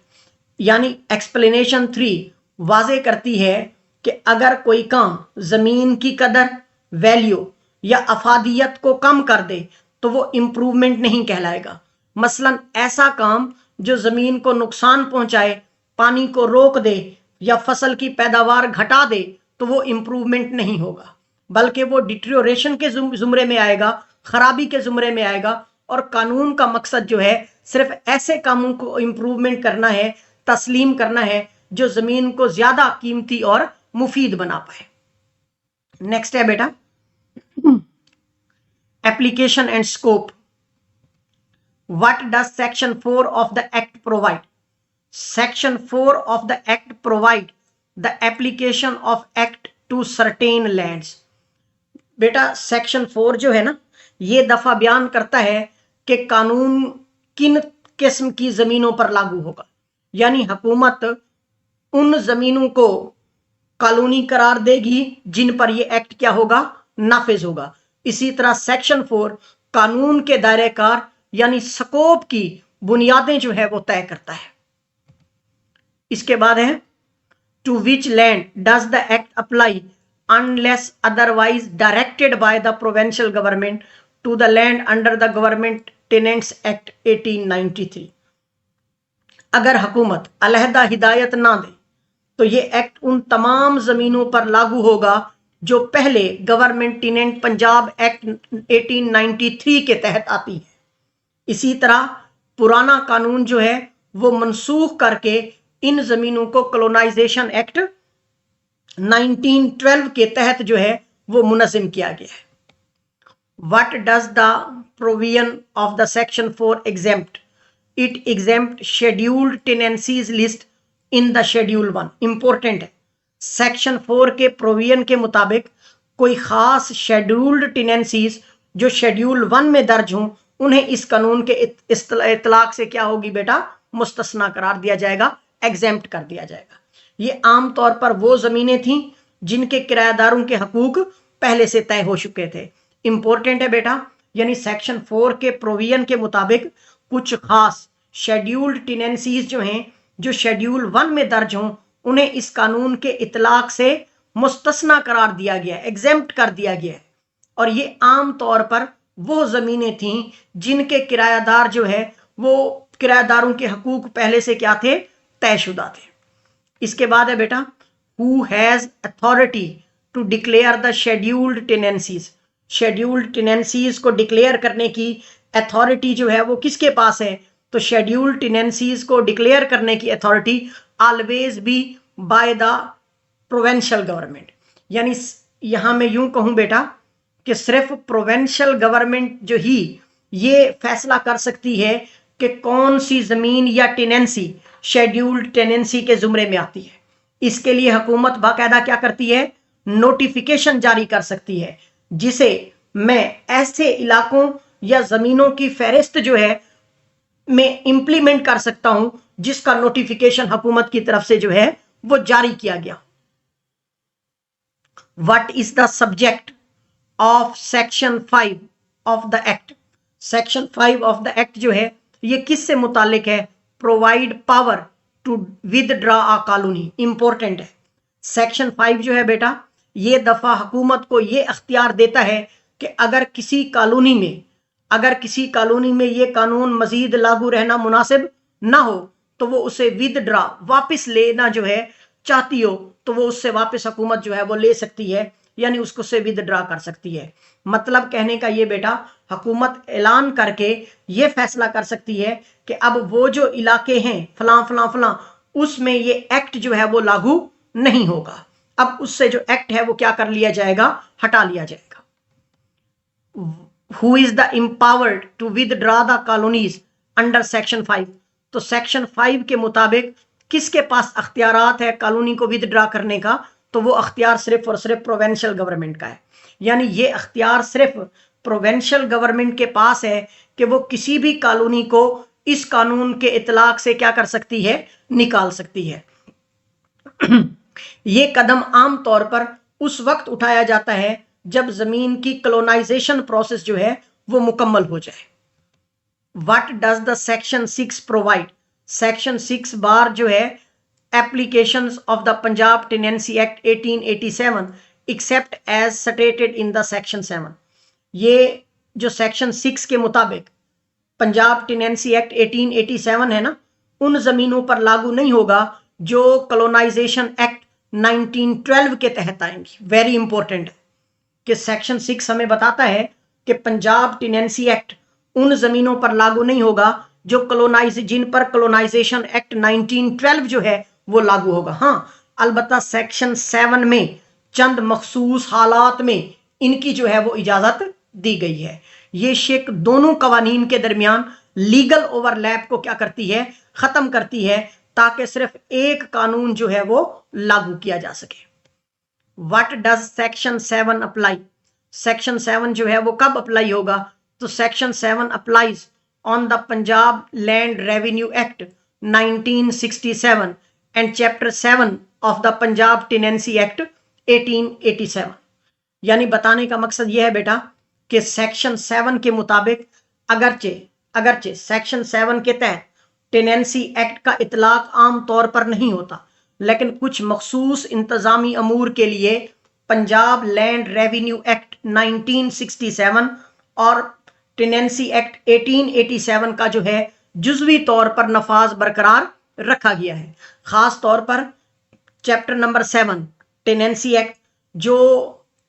यानी एक्सप्लेनेशन 3 वाजे करती है कि अगर कोई काम जमीन की कदर, वैल्यू या अफादियत को कम कर दे तो वो इंप्रूवमेंट नहीं कहलाएगा। मसलन ऐसा काम जो जमीन को नुकसान पहुंचाए, पानी को रोक दे या फसल की पैदावार घटा दे, तो वो इंप्रूवमेंट नहीं होगा, बल्कि वो डिटेरियोरेशन के जुमरे में आएगा, खराबी के जुमरे में आएगा। और कानून का मकसद जो है सिर्फ ऐसे कामों को इंप्रूवमेंट करना है, तस्लीम करना है, जो जमीन को ज्यादा कीमती और मुफीद बना पाए। नेक्स्ट है बेटा application and scope. What does section 4 of the act provide? Section 4 of the act provide the application of act to certain lands. बेटा सेक्शन 4 जो है ना, ये दफा बयान करता है कि कानून किन किस्म की जमीनों पर लागू होगा, यानी हुकूमत उन जमीनों को कॉलोनी करार देगी जिन पर यह एक्ट क्या होगा, नाफिज होगा। इसी तरह सेक्शन 4 कानून के दायरे कार यानी स्कोप की बुनियादें जो है वो तय करता है। इसके बाद है to which land does the act apply unless otherwise directed by the provincial government to the land under the government tenants act 1893। अगर हुकूमत अलहदा हिदायत ना दे तो ये एक्ट उन तमाम जमीनों पर लागू होगा जो पहले गवर्नमेंट टेनेंट पंजाब एक्ट 1893 के तहत आती है। इसी तरह पुराना कानून जो है वो मनसूख करके इन जमीनों को कॉलोनाइजेशन एक्ट 1912 के तहत जो है वो मुनज़्ज़म किया गया है। What does the provision of the section 4 exempt? It exempt scheduled tenancies list in the schedule 1। Important है, सेक्शन 4 के प्रोविजन के मुताबिक कोई खास शेड्यूल्ड टेनेंसीज जो शेड्यूल 1 में दर्ज हों उन्हें इस कानून के इतलाक से क्या होगी बेटा, मुस्तस्ना करार दिया जाएगा, एग्जेम्प्ट कर दिया जाएगा। ये आम तौर पर वो जमीनें थीं जिनके किराएदारों के हकूक पहले से तय हो चुके थे। इंपॉर्टेंट है बेटा, यानी सेक्शन 4 के प्रोविजन के मुताबिक कुछ खास शेड्यूल्ड टेनेंसीज जो हैं जो शेड्यूल 1 में दर्ज हों उन्हें इस कानून के इतलाक से मुस्तस्ना करार दिया गया, एग्जेम्प्ट कर दिया गया है। और ये आम तौर पर वो जमीनें थीं जिनके किराएदार जो है वो किराएदारों के हकूक पहले से क्या थे, तयशुदा थे। इसके बाद है बेटा who has authority to declare the scheduled tenancies. Scheduled tenancies को डिक्लेयर करने की अथॉरिटी जो है वो किसके पास है? तो शेड्यूल्ड टेनेंसीज को डिक्लेयर करने की authority always be bye the provincial government. यानी यहां मैं यूं कहूं बेटा कि सिर्फ प्रोविंशियल गवर्नमेंट जो ही ये फैसला कर सकती है कि कौन सी जमीन या टेनेंसी शेड्यूल्ड टेनेंसी के जुमरे में आती है। इसके लिए हुकूमत बाकायदा क्या करती है, नोटिफिकेशन जारी कर सकती है, जिसे मैं ऐसे इलाकों या जमीनों की फहरिस्त जो है मैं इंप्लीमेंट कर सकता हूं जिसका नोटिफिकेशन हुकूमत की तरफ से जो है वो जारी किया गया। What is the subject of section 5 of the act? Section 5 of the act जो है ये किससे मुतालिक है? Provide power to withdraw a colony. Important है, सेक्शन 5 जो है बेटा ये दफा हुकूमत को ये अख्तियार देता है कि अगर किसी कॉलोनी में ये कानून मजीद लागू रहना मुनासिब ना हो तो वो उसे विदड्रा वापस लेना जो है चाहती हो तो वो उससे वापस हुकूमत जो है वो ले सकती है, यानी उसको से विदड्रा कर सकती है। मतलब कहने का ये बेटा हुकूमत ऐलान करके ये फैसला कर सकती है कि अब वो जो इलाके हैं फलां फलां फलां उसमें ये एक्ट जो है वो लागू नहीं होगा, अब उससे जो एक्ट है वो क्या कर लिया जाएगा, हटा लिया जाएगा। Who is the empowered to withdraw the colonies under section 5? तो सेक्शन 5 के मुताबिक किसके पास अख्तियारात है कॉलोनी को विदड्रा करने का? तो वो अख्तियार सिर्फ और सिर्फ प्रोविंशियल गवर्नमेंट का है। यानी ये अख्तियार सिर्फ प्रोविंशियल गवर्नमेंट के पास है कि वो किसी भी कॉलोनी को इस कानून के इतलाक से क्या कर सकती है, निकाल सकती है। ये कदम आम तौर पर उस वक्त उठाया जाता है जब जमीन की कॉलोनाइजेशन प्रोसेस जो है वो मुकम्मल हो जाए। What does the section 6 provide? Section 6 bar जो है applications of the Punjab tenancy act 1887 except as stated in the section 7। ये जो सेक्शन 6 के मुताबिक पंजाब टेनेंसी एक्ट 1887 है ना, उन जमीनों पर लागू नहीं होगा जो कॉलोनाइजेशन एक्ट 1912 के तहत आएंगी। वेरी इंपॉर्टेंट है कि सेक्शन 6 हमें बताता है कि पंजाब टेनेंसी एक्ट उन जमीनों पर लागू नहीं होगा जो जिन पर कॉलोनाइजेशन एक्ट 1912 जो है वो लागू होगा। हाँ, अलबत्ता सेक्शन 7 में चंद मखसूस हालात में इनकी जो है वो इजाजत दी गई है। ये शेक दोनों कवानीन के दरमियान लीगल ओवरलैप को क्या करती है, खत्म करती है, ताकि सिर्फ एक कानून जो है वो लागू किया जा सके। What does section 7 apply? Section 7 जो है वो कब अप्लाई होगा? तो section 7 applies on the Punjab land revenue act 1967 and chapter 7 of the Punjab tenancy act 1887। यानी बताने का मकसद यह है बेटा कि सेक्शन 7 के मुताबिक अगरचे सेक्शन 7 के तहत टेनेंसी एक्ट का इतलाक आम तौर पर नहीं होता, लेकिन कुछ मखसूस इंतजामी अमूर के लिए पंजाब लैंड रेवेन्यू एक्ट 1967 और टेनेंसी एक्ट 1887 का जो है जुज़वी तौर पर नफाज बरकरार रखा गया है। खास तौर पर चैप्टर नंबर 7 टेनेंसी एक्ट जो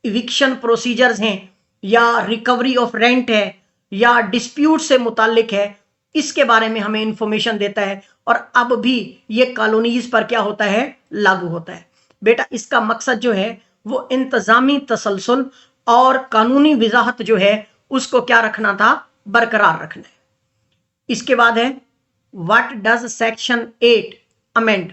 इविक्शन प्रोसीजर्स हैं या रिकवरी ऑफ रेंट है या डिस्प्यूट से मुतालिक है, इसके बारे में हमें इंफॉर्मेशन देता है और अब भी ये कॉलोनीज पर क्या होता है, लागू होता है। बेटा इसका मकसद जो है वो इंतजामी तसलसल और कानूनी वजाहत जो है उसको क्या रखना था, बरकरार रखना है। इसके बाद है what does section 8 amend?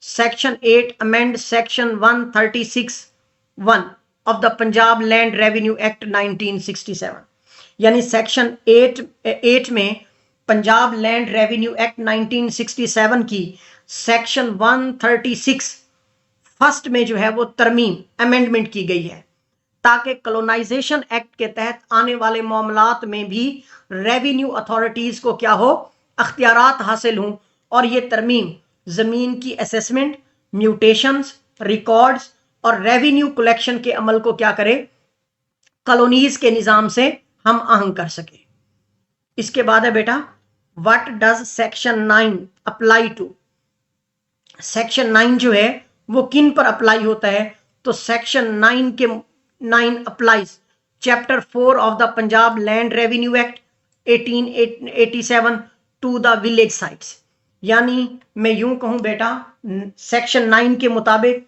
Section 8 amend section 136(1) of the Punjab land revenue act 1967। यानी सेक्शन 8 में पंजाब लैंड रेवेन्यू एक्ट 1967 की सेक्शन 136 फर्स्ट में जो है वो तरमीम अमेंडमेंट की गई है, ताकि कॉलोनाइजेशन एक्ट के तहत आने वाले मामलात में भी रेवेन्यू अथॉरिटीज को क्या हो, अख्तियारात हासिल हों। और ये तरमीम जमीन की असेसमेंट, म्यूटेशंस, रिकॉर्ड्स और रेवेन्यू कलेक्शन के अमल को क्या करे, कॉलोनीज के निज़ाम से हम आहंग कर सके। इसके बाद है बेटा what does section 9 apply to? Section 9 जो है वो किन पर अप्लाई होता है? तो section 9 applies chapter 4 of the Punjab land revenue act 1887 to the village sites. यानी मैं यूं कहूं बेटा, सेक्शन 9 के मुताबिक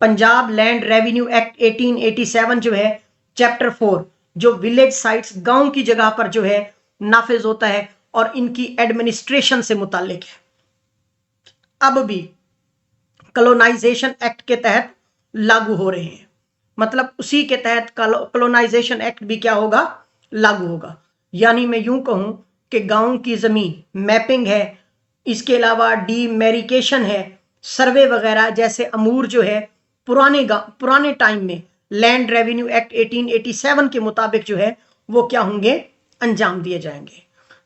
पंजाब लैंड रेवेन्यू एक्ट 1887 जो है चैप्टर 4 जो विलेज साइट्स गांव की जगह पर जो है नाफिज होता है और इनकी एडमिनिस्ट्रेशन से मुतालिक है। अब भी कॉलोनाइजेशन एक्ट के तहत लागू हो रहे हैं, मतलब उसी के तहत कॉलोनाइजेशन एक्ट भी क्या होगा, लागू होगा। यानी मैं यूं कहूं कि गांव की जमीन मैपिंग है, इसके अलावा डीमेरिकेशन है, सर्वे वगैरह जैसे अमूर जो है पुराने टाइम में लैंड रेवेन्यू एक्ट 1887 के मुताबिक जो है वो क्या होंगे, अंजाम दिए जाएंगे।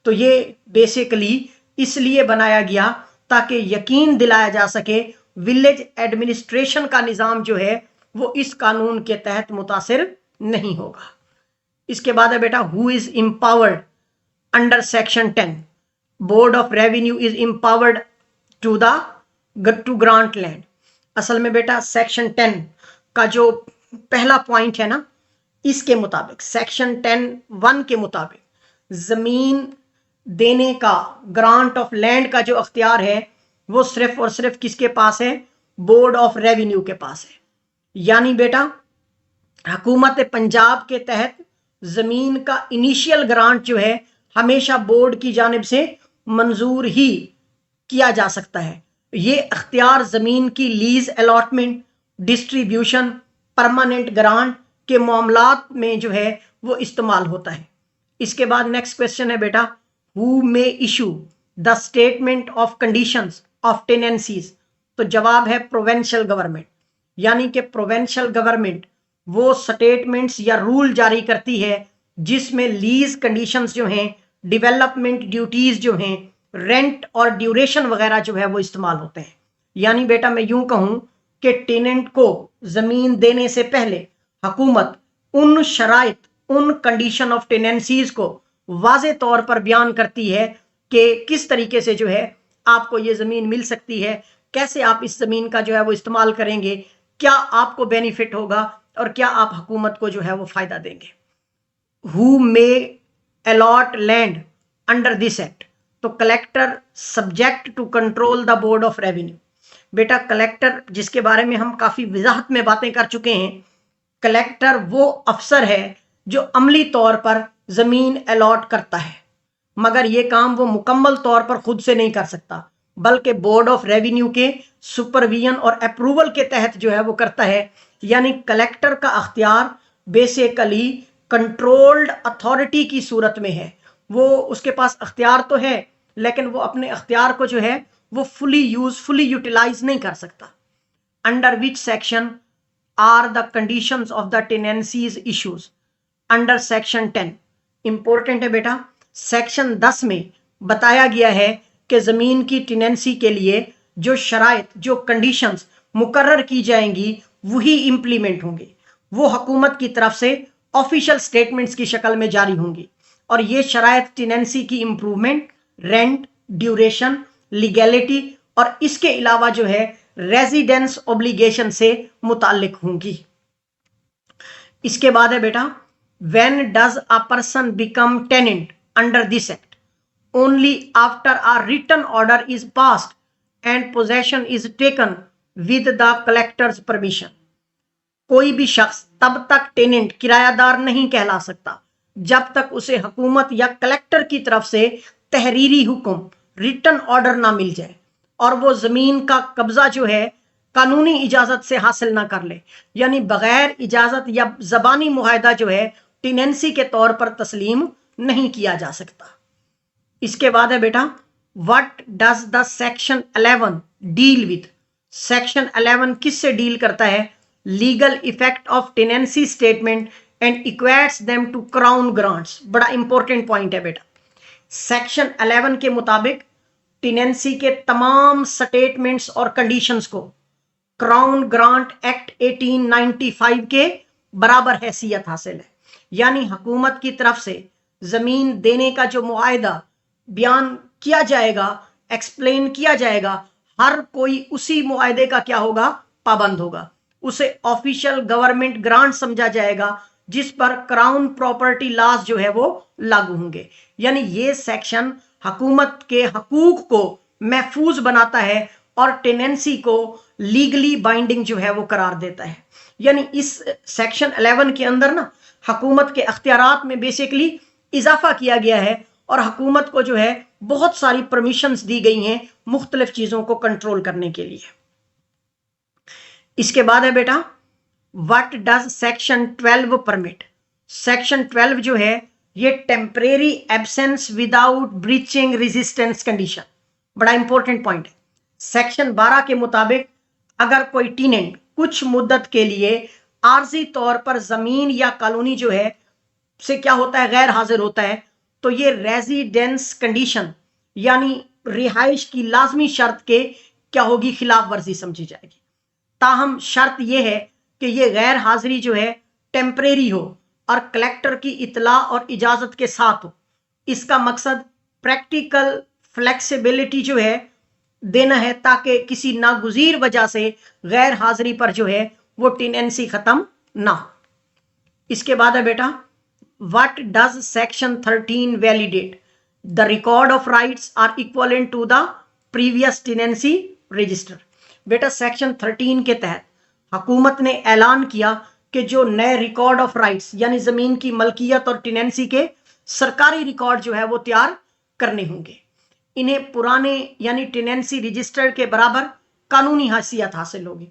तो ये बेसिकली इसलिए बनाया गया ताकि यकीन दिलाया जा सके विलेज एडमिनिस्ट्रेशन का निज़ाम जो है वो इस कानून के तहत मुतासिर नहीं होगा। इसके बाद है बेटा who is empowered under section 10? Board of revenue is empowered to grant land. असल में बेटा सेक्शन 10 का जो पहला पॉइंट है ना, इसके मुताबिक सेक्शन 10(1) के मुताबिक जमीन देने का, ग्रांट ऑफ लैंड का जो अख्तियार है वो सिर्फ और सिर्फ किसके पास है, बोर्ड ऑफ रेवेन्यू के पास है। यानी बेटा हुकूमत पंजाब के तहत जमीन का इनिशियल ग्रांट जो है हमेशा बोर्ड की जानिब से मंजूर ही किया जा सकता है। ये अख्तियार जमीन की lease allotment, distribution, permanent grant के मामलात में जो है वो इस्तेमाल होता है। इसके बाद नेक्स्ट क्वेश्चन है बेटा who may issue the statement of conditions of tenancies? तो जवाब है प्रोविंशियल गवर्नमेंट। यानी कि प्रोविंशियल गवर्नमेंट वो स्टेटमेंट्स या रूल जारी करती है जिसमें लीज कंडीशंस जो हैं, डेवलपमेंट ड्यूटीज जो हैं, रेंट और ड्यूरेशन वगैरह जो है वो इस्तेमाल होते हैं। यानी बेटा मैं यूं कहूं कि टेनेंट को जमीन देने से पहले हुकूमत उन शराइत, उन कंडीशन ऑफ टेनेंसीज को वाज़े तौर पर बयान करती है कि किस तरीके से जो है आपको ये ज़मीन मिल सकती है, कैसे आप इस ज़मीन का जो है वो इस्तेमाल करेंगे, क्या आपको बेनिफिट होगा और क्या आप हुकूमत को जो है वो फ़ायदा देंगे। Who may allot land under this act? तो collector subject to control the board of revenue. बेटा कलेक्टर, जिसके बारे में हम काफ़ी वजाहत में बातें कर चुके हैं, कलेक्टर वो अफसर है जो अमली तौर पर जमीन अलॉट करता है, मगर ये काम वो मुकम्मल तौर पर खुद से नहीं कर सकता, बल्कि बोर्ड ऑफ रेवेन्यू के सुपरविजन और अप्रूवल के तहत जो है वो करता है। यानी कलेक्टर का अख्तियार बेसिकली कंट्रोल्ड अथॉरिटी की सूरत में है। वो उसके पास अख्तियार तो है, लेकिन वो अपने अख्तियार को जो है वो फुली यूटिलाइज नहीं कर सकता। Under which section are the conditions of the tenancies issues? Under section 10। Important है बेटा, सेक्शन 10 में बताया गया है कि जमीन की टेनेंसी के लिए जो शराइत, जो कंडीशंस मुकर्रर की जाएंगी वही इंप्लीमेंट होंगे। वो हुकूमत की तरफ से ऑफिशियल स्टेटमेंट्स की शक्ल में जारी होंगी, और ये शराइत टेनेंसी की इंप्रूवमेंट, रेंट, ड्यूरेशन, लीगैलिटी और इसके अलावा जो है रेजिडेंस ऑब्लिगेशन से मुताल्लिक होंगी। इसके बाद है बेटा, when does a person become tenant under this act? Only after a written order is passed and possession is taken with the collector's permission. कोई भी शख्स तब तक टेनेंट, किरायादार नहीं कहला सकता जब तक उसे हुकूमत या कलेक्टर की तरफ से तहरीरी हुक्म, रिटन ऑर्डर ना मिल जाए और वो जमीन का कब्जा जो है कानूनी इजाजत से हासिल ना कर ले। यानी बगैर इजाजत या जबानी मुआहदा जो है टेनेंसी के तौर पर तस्लीम नहीं किया जा सकता। इसके बाद है बेटा, what does the section 11 deal with? Section 11 किससे डील करता है? Legal effect of tenancy statement and equates them to crown grants. बड़ा इंपॉर्टेंट पॉइंट है बेटा। सेक्शन 11 के मुताबिक टेनेंसी के तमाम स्टेटमेंट्स और कंडीशंस को क्राउन ग्रांट एक्ट 1895 के बराबर हैसियत हासिल है। यानी हुकूमत की तरफ से जमीन देने का जो मुआहदा बयान किया जाएगा, एक्सप्लेन किया जाएगा, हर कोई उसी मुआहदे का क्या होगा? पाबंद होगा। उसे ऑफिशियल गवर्नमेंट ग्रांट समझा जाएगा, जिस पर क्राउन प्रॉपर्टी लॉज जो है वो लागू होंगे। यानी ये सेक्शन हुकूमत के हकूक को महफूज बनाता है और टेनेंसी को लीगली बाइंडिंग जो है वो करार देता है। यानी इस सेक्शन 11 के अंदर ना हुकूमत के अख्तियारात में बेसिकली इजाफा किया गया है और हुकूमत को जो है बहुत सारी परमिशंस दी गई हैं मुख्तलिफ चीजों को कंट्रोल करने के लिए। इसके बाद है बेटा, what does section 12 permit? Section 12 जो है ये temporary absence without breaching resistance condition. बड़ा इंपॉर्टेंट पॉइंट है। सेक्शन 12 के मुताबिक अगर कोई टेनेंट कुछ मुद्दत के लिए आर्जी तौर पर जमीन या कॉलोनी जो है से क्या होता है? गैर हाजिर होता है, तो ये रेजिडेंस कंडीशन यानी रिहाइश की लाजमी शर्त के क्या होगी? खिलाफ वर्जी समझी जाएगी। ताहम शर्त यह है कि ये गैर हाजिरी जो है टेम्परेरी हो और कलेक्टर की इतला और इजाजत के साथ हो। इसका मकसद प्रैक्टिकल फ्लेक्सिबिलिटी जो है देना है, ताकि किसी नागुजीर वजह से गैर हाजिरी पर जो है वो टेनेंसी खत्म ना हो। इसके बाद है बेटा, what does section 13 validate? The record of rights are equivalent to the previous tenancy register. बेटा सेक्शन 13 के तहत हुकूमत ने ऐलान किया कि जो नए रिकॉर्ड ऑफ राइट्स यानी जमीन की मलकियत और टेनेंसी के सरकारी रिकॉर्ड जो है वो तैयार करने होंगे। इन्हें पुराने यानी टेनेंसी रजिस्टर के बराबर कानूनी हैसियत हासिल होगी।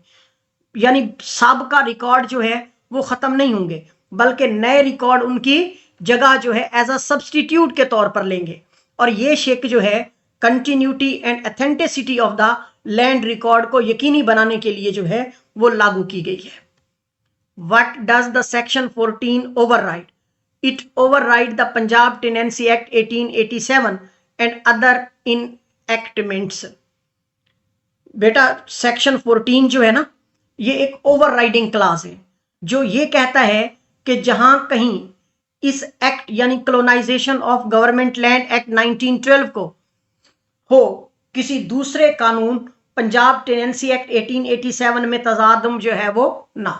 यानी साबका रिकॉर्ड जो है वो खत्म नहीं होंगे, बल्कि नए रिकॉर्ड उनकी जगह जो है एज अ सब्सटीट्यूट के तौर पर लेंगे। और ये शेक जो है continuity and authenticity of the land record को यकीनी बनाने के लिए जो है वो लागू की गई है। What does the section 14 override? It override the Punjab tenancy act 1887 and other इनएक्टमेंट्स। बेटा सेक्शन 14 जो है ना, ये एक ओवरराइडिंग क्लास है जो ये कहता है कि जहां कहीं इस एक्ट यानी colonisation of government land act 1912 को हो किसी दूसरे कानून पंजाब टेनेंसी एक्ट 1887 में तजादम जो है वो ना,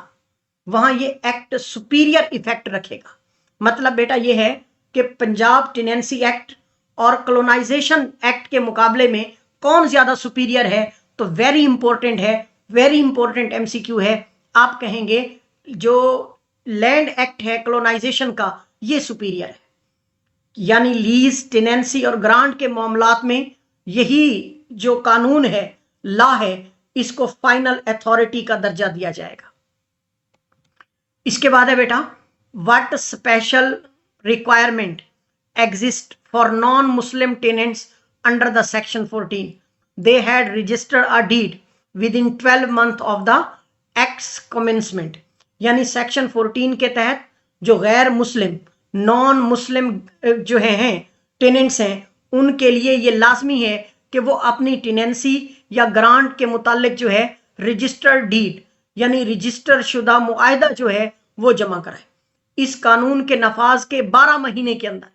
वहां ये एक्ट सुपीरियर इफेक्ट रखेगा। मतलब बेटा ये है कि पंजाब टेनेंसी एक्ट और कॉलोनाइजेशन एक्ट के मुकाबले में कौन ज्यादा सुपीरियर है? तो वेरी इंपॉर्टेंट है, वेरी इंपॉर्टेंट एमसीक्यू है। आप कहेंगे जो लैंड एक्ट है कॉलोनाइजेशन का, ये सुपीरियर है। यानी लीज, टेनेंसी और ग्रांट के मामलात में यही जो कानून है, लॉ है, इसको फाइनल अथॉरिटी का दर्जा दिया जाएगा। इसके बाद है बेटा, what special requirement exist for non Muslim tenants under the section 14? They had registered a deed within 12 months of the act's commencement. यानी सेक्शन 14 के तहत जो गैर मुस्लिम, नॉन मुस्लिम जो हैं टेनेंट्स हैं, उनके लिए ये लाजमी है कि वो अपनी टेनेंसी या ग्रांट के मुतालिक जो है रजिस्टर्ड डीड यानी रजिस्टर शुदा मुआहदा जो है वो जमा कराए। इस कानून के नफाज के 12 महीने के अंदर,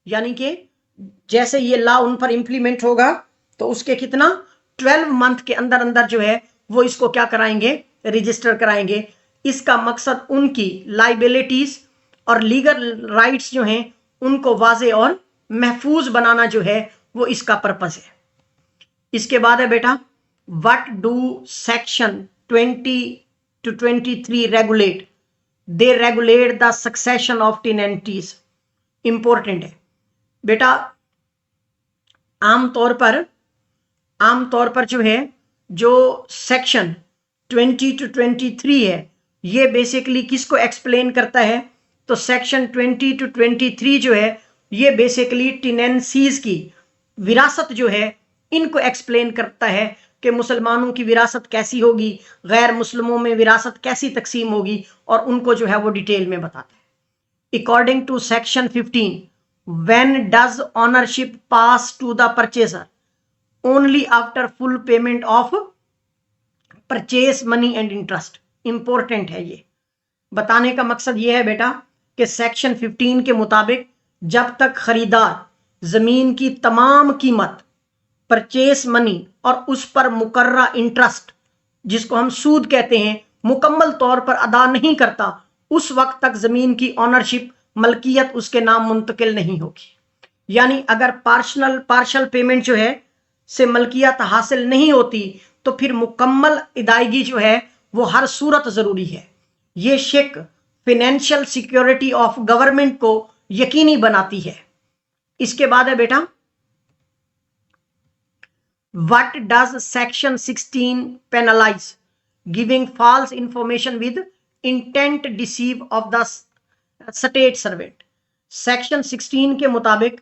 यानी कि जैसे ये लॉ उन पर इंप्लीमेंट होगा तो उसके कितना 12 month के अंदर अंदर जो है वो इसको क्या कराएंगे, रजिस्टर कराएंगे। इसका मकसद उनकी लाइबिलिटीज और लीगल राइट्स जो हैं उनको वाजे और महफूज बनाना जो है वो इसका पर्पस है। इसके बाद है बेटा, what do section 20 to 23 regulate? They regulate the succession of tenancies. Important है बेटा, आमतौर पर जो है जो सेक्शन 20 to 23 है ये बेसिकली किसको एक्सप्लेन करता है? तो सेक्शन 20 to 23 जो है ये बेसिकली टेनेंसीज की विरासत जो है इनको एक्सप्लेन करता है कि मुसलमानों की विरासत कैसी होगी, गैर मुस्लिमों में विरासत कैसी तकसीम होगी, और उनको जो है वो डिटेल में बताता है। According to section 15, when does ownership pass to the purchaser? Only after full payment of purchase money and interest. Important है ये बताने का मकसद ये है बेटा कि सेक्शन 15 के मुताबिक जब तक खरीदार जमीन की तमाम कीमत, परचेस मनी और उस पर मुकर्रा इंटरेस्ट जिसको हम सूद कहते हैं मुकम्मल तौर पर अदा नहीं करता, उस वक्त तक जमीन की ऑनरशिप, मलकियत उसके नाम मुंतकिल नहीं होगी। यानी अगर पार्शल पेमेंट जो है से मलकियत हासिल नहीं होती तो फिर मुकम्मल अदायगी जो है वो हर सूरत जरूरी है। ये शिक फाइनेंशियल सिक्योरिटी ऑफ गवर्नमेंट को यकीनी बनाती है। इसके बाद है बेटा, what does section 16 penalise? Giving false information with intent deceive of the state servant. Section 16 के मुताबिक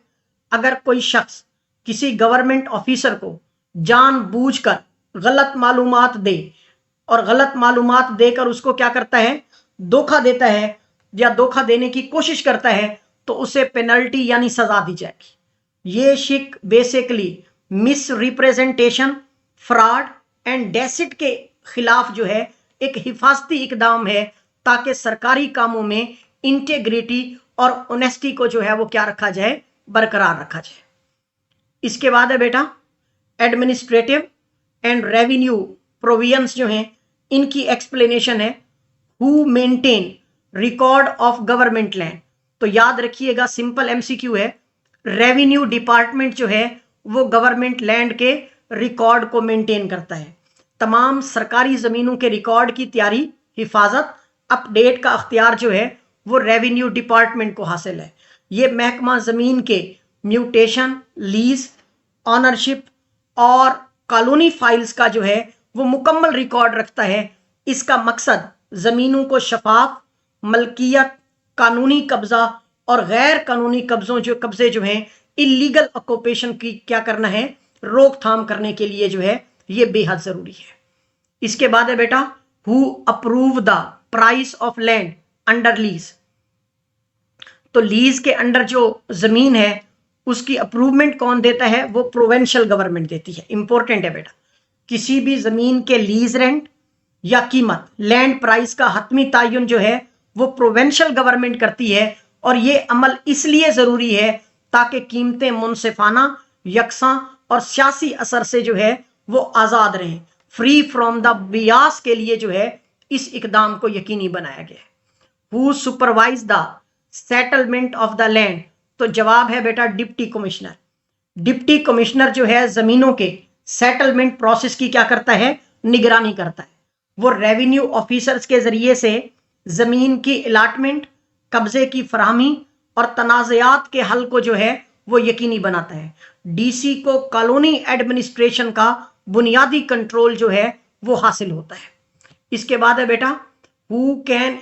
अगर कोई शख्स किसी गवर्नमेंट ऑफिसर को जानबूझकर गलत मालूमात दे और गलत मालूमात देकर उसको क्या करता है, धोखा देता है या धोखा देने की कोशिश करता है, तो उसे पेनल्टी यानी सजा दी जाएगी। ये शिक basically misrepresentation, fraud and deceit के खिलाफ जो है एक हिफाजती इकदाम है ताकि सरकारी कामों में इंटेग्रिटी और ऑनेस्टी को जो है वो क्या रखा जाए, बरकरार रखा जाए। इसके बाद है बेटा, एडमिनिस्ट्रेटिव एंड रेवेन्यू प्रोविजंस जो हैं इनकी एक्सप्लेनेशन है। Who maintain record of government land? तो याद रखिएगा, सिंपल एमसीक्यू है, रेवेन्यू डिपार्टमेंट जो है वो गवर्नमेंट लैंड के रिकॉर्ड को मेंटेन करता है। तमाम सरकारी जमीनों के रिकॉर्ड की तैयारी, हिफाजत, अपडेट का अख्तियार जो है वो रेवेन्यू डिपार्टमेंट को हासिल है। ये महकमा जमीन के म्यूटेशन, लीज, ऑनरशिप और कॉलोनी फाइल्स का जो है वो मुकम्मल रिकॉर्ड रखता है। इसका मकसद जमीनों को शफाफ, मलकियत, कानूनी कब्जा और गैर कानूनी कब्जे जो हैं, इलीगल ऑक्यूपेशन की क्या करना है, रोकथाम करने के लिए जो है ये बेहद जरूरी है। इसके बाद है बेटा, who approve the price of land under lease? तो लीज के अंडर जो जमीन है उसकी अप्रूवमेंट कौन देता है? वो प्रोविंशियल गवर्नमेंट देती है। इंपॉर्टेंट है बेटा, किसी भी जमीन के लीज रेंट या कीमत, लैंड प्राइस का हतमी तयन जो है वो प्रोविंशियल गवर्नमेंट करती है, और ये अमल इसलिए जरूरी है ताकि कीमतें मुनसिफाना, यकसा और सियासी असर से जो है वो आजाद रहें, फ्री फ्रॉम द बियास के लिए जो है इस इकदाम को यकीनी बनाया गया है। Who supervise the settlement of the land? तो जवाब है बेटा डिप्टी कमिश्नर। डिप्टी कमिश्नर जो है जमीनों के सेटलमेंट प्रोसेस की क्या करता है, निगरानी करता है। वो रेवेन्यू ऑफिसर्स के जरिए से जमीन की अलाटमेंट, कब्जे की फराहमी और तनाज़ात के हल को जो है वो यकीनी बनाता है। डीसी को कॉलोनी एडमिनिस्ट्रेशन का बुनियादी कंट्रोल जो है वो हासिल होता है। इसके बाद है बेटा who can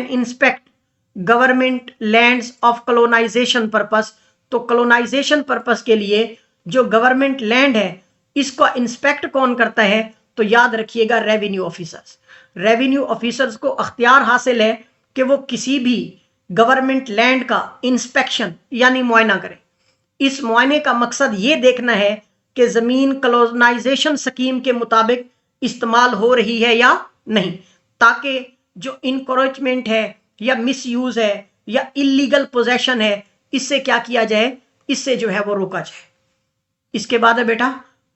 inspect government lands of colonisation purpose. तो कॉलोनाइजेशन पर्पस के लिए जो गवर्नमेंट लैंड है इसको इंस्पेक्ट कौन करता है? तो याद रखिएगा रेवेन्यू ऑफिसर्स। रेवेन्यू ऑफिसर्स को अख्तियार हासिल है कि वो किसी भी गवर्नमेंट लैंड का इंस्पेक्शन यानी मुआयना करें। इस मुआयने का मकसद ये देखना है कि जमीन कॉलोनाइजेशन स्कीम के मुताबिक इस्तेमाल हो रही है या नहीं, ताकि जो इनक्रोचमेंट है या मिसयूज है या इलीगल पोजेशन है इससे क्या किया जाए, इससे जो है वो रोका जाए। इसके बाद है बेटा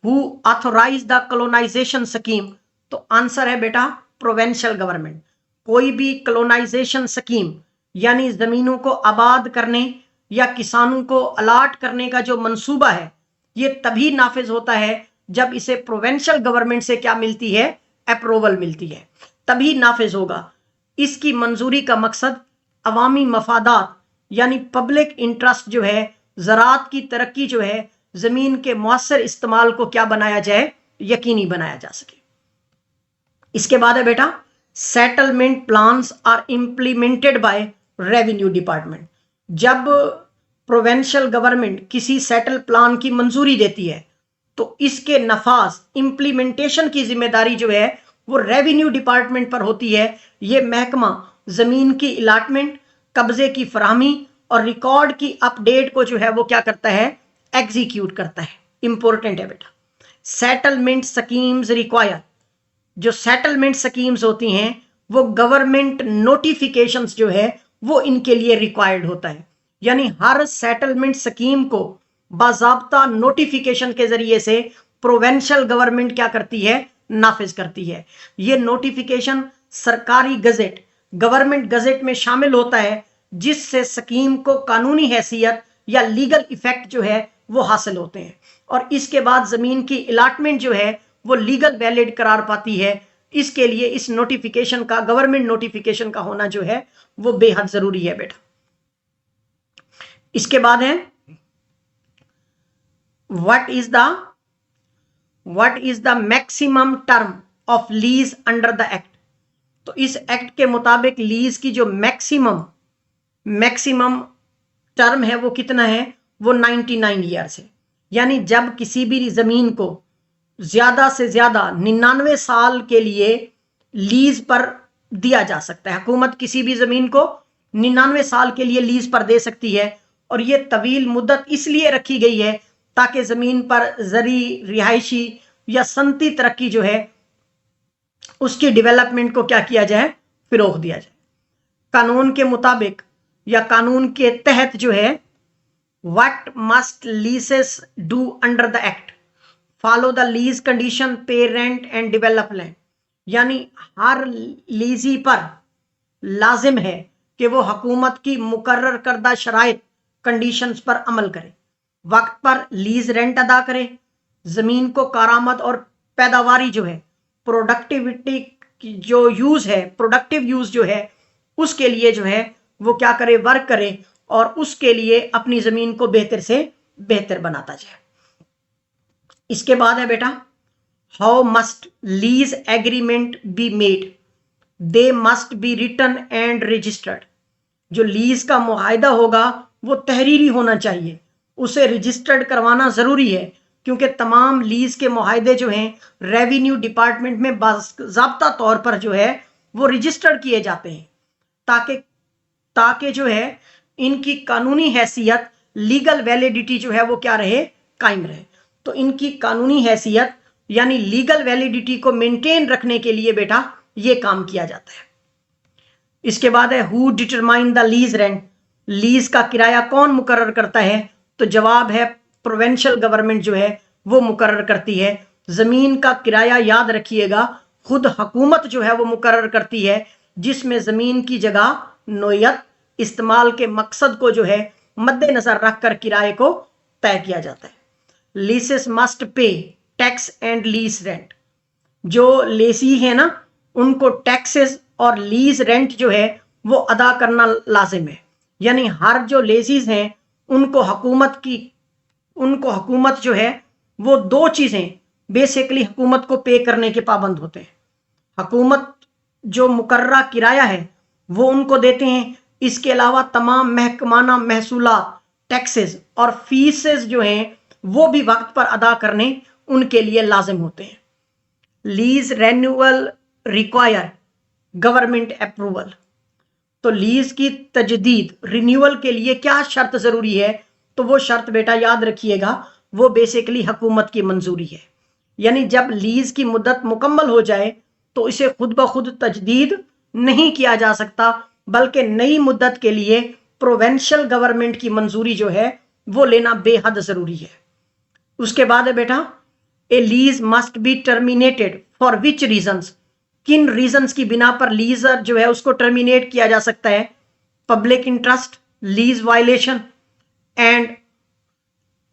who authorise the colonisation scheme. तो आंसर है बेटा प्रोविंशियल गवर्नमेंट। कोई भी कॉलोनाइजेशन स्कीम यानी जमीनों को आबाद करने या किसानों को अलाट करने का जो मंसूबा है ये तभी नाफिज होता है जब इसे प्रोविंशियल गवर्नमेंट से क्या मिलती है? अप्रूवल मिलती है, तभी नाफिज होगा। इसकी मंजूरी का मकसद अवामी मफादात यानी पब्लिक इंटरेस्ट जो है, ज़राअत की तरक्की जो है, जमीन के मुअस्सर इस्तेमाल को क्या बनाया जाए? यकीनी बनाया जा सके। इसके बाद है बेटा settlement plans are implemented by revenue department. जब प्रोविंशियल गवर्नमेंट किसी सेटल प्लान की मंजूरी देती है तो इसके नफाज इंप्लीमेंटेशन की जिम्मेदारी जो है वो रेवेन्यू डिपार्टमेंट पर होती है। ये महकमा जमीन की अलाटमेंट, कब्जे की फराहमी और रिकॉर्ड की अपडेट को जो है वो क्या करता है? एग्जीक्यूट करता है। इंपॉर्टेंट है बेटा। सेटलमेंट स्कीम्स रिक्वायर, जो सेटलमेंट स्कीम्स होती हैं वो गवर्नमेंट नोटिफिकेशंस जो है वो इनके लिए रिक्वायर्ड होता है। यानी हर सेटलमेंट स्कीम को बाज़ाब्ता नोटिफिकेशन के जरिए से प्रोविंशियल गवर्नमेंट क्या करती है? नाफिज करती है। ये नोटिफिकेशन सरकारी गजेट, गवर्नमेंट गजेट में शामिल होता है जिससे स्कीम को कानूनी हैसियत या लीगल इफेक्ट जो है वो हासिल होते हैं और इसके बाद जमीन की अलाटमेंट जो है वो लीगल वैलिड करार पाती है। इसके लिए इस नोटिफिकेशन का, गवर्नमेंट नोटिफिकेशन का होना जो है वो बेहद जरूरी है बेटा। इसके बाद है what is the maximum term of lease under the act. तो इस एक्ट के मुताबिक लीज की जो मैक्सिमम टर्म है वो कितना है? वो 99 ईयर्स है। यानी जब किसी भी जमीन को ज्यादा से ज्यादा 99 साल के लिए लीज पर दिया जा सकता है। हुकूमत किसी भी जमीन को 99 साल के लिए लीज पर दे सकती है और ये तवील मुद्दत इसलिए रखी गई है ताकि जमीन पर जरी, रिहायशी या सनती तरक्की जो है उसकी डेवलपमेंट को क्या किया जाए? फिरोग दिया जाए। कानून के मुताबिक या कानून के तहत जो है what must lessees do under the act, follow the lease condition, pay rent and develop land. यानी हर लीजी पर लाजिम है कि वो हुकूमत की मुकर्रर करदा शराइत, कंडीशंस पर अमल करे, वक्त पर लीज रेंट अदा करे, जमीन को कारामद और पैदावारी जो है, प्रोडक्टिविटी की जो यूज है, प्रोडक्टिव यूज जो है उसके लिए जो है वो क्या करे? वर्क करे और उसके लिए अपनी जमीन को बेहतर से बेहतर बनाता जाए। इसके बाद है बेटा how must lease agreement be made, they must be written and registered. जो लीज का मुआहदा होगा वो तहरीरी होना चाहिए, उसे रजिस्टर्ड करवाना जरूरी है क्योंकि तमाम लीज के मुआहदे जो हैं रेवेन्यू डिपार्टमेंट में बाज़ाब्ता तौर पर जो है वो रजिस्टर्ड किए जाते हैं ताकि जो है इनकी कानूनी हैसियत, लीगल वैलिडिटी जो है वो क्या रहे? कायम रहे। तो इनकी कानूनी हैसियत यानी लीगल वैलिडिटी को मेंटेन रखने के लिए बेटा ये काम किया जाता है। इसके बाद है who determine the lease rent, lease का किराया कौन मुकर्रर करता है? तो जवाब है प्रोविंशियल गवर्नमेंट जो है वो मुकर्रर करती है। जमीन का किराया याद रखिएगा खुद हुकूमत जो है वो मुकर्रर करती है, जिसमें जमीन की जगह, नोयत, इस्तेमाल के मकसद को जो है मद्देनजर रखकर किराए को तय किया जाता है। Lessees must pay tax and lease rent. जो लेसी है ना उनको टैक्सेस और लीज रेंट जो है वो अदा करना लाजिम है। यानी हर जो लेजीज हैं उनको हुकूमत जो है वो दो चीजें बेसिकली हुकूमत को पे करने के पाबंद होते हैं। हुकूमत जो मुकर्रा किराया है वो उनको देते हैं, इसके अलावा तमाम महकमाना महसूलात, टैक्सेस और फीसेस जो हैं वो भी वक्त पर अदा करने उनके लिए लाजिम होते हैं। Lease renewal require government approval. तो लीज की तजदीद रिन्यूअल के लिए क्या शर्त जरूरी है? तो वो शर्त बेटा याद रखिएगा, वो बेसिकली हुकूमत की मंजूरी है। यानी जब लीज की मुद्दत मुकम्मल हो जाए तो इसे खुद ब खुद तजदीद नहीं किया जा सकता, बल्कि नई मुद्दत के लिए प्रोविंशियल गवर्नमेंट की मंजूरी जो है वो लेना बेहद जरूरी है। उसके बाद है बेटा, a lease must be terminated for which reasons. किन रीजंस की बिना पर लीज जो है उसको टर्मिनेट किया जा सकता है? Public interest, lease violation and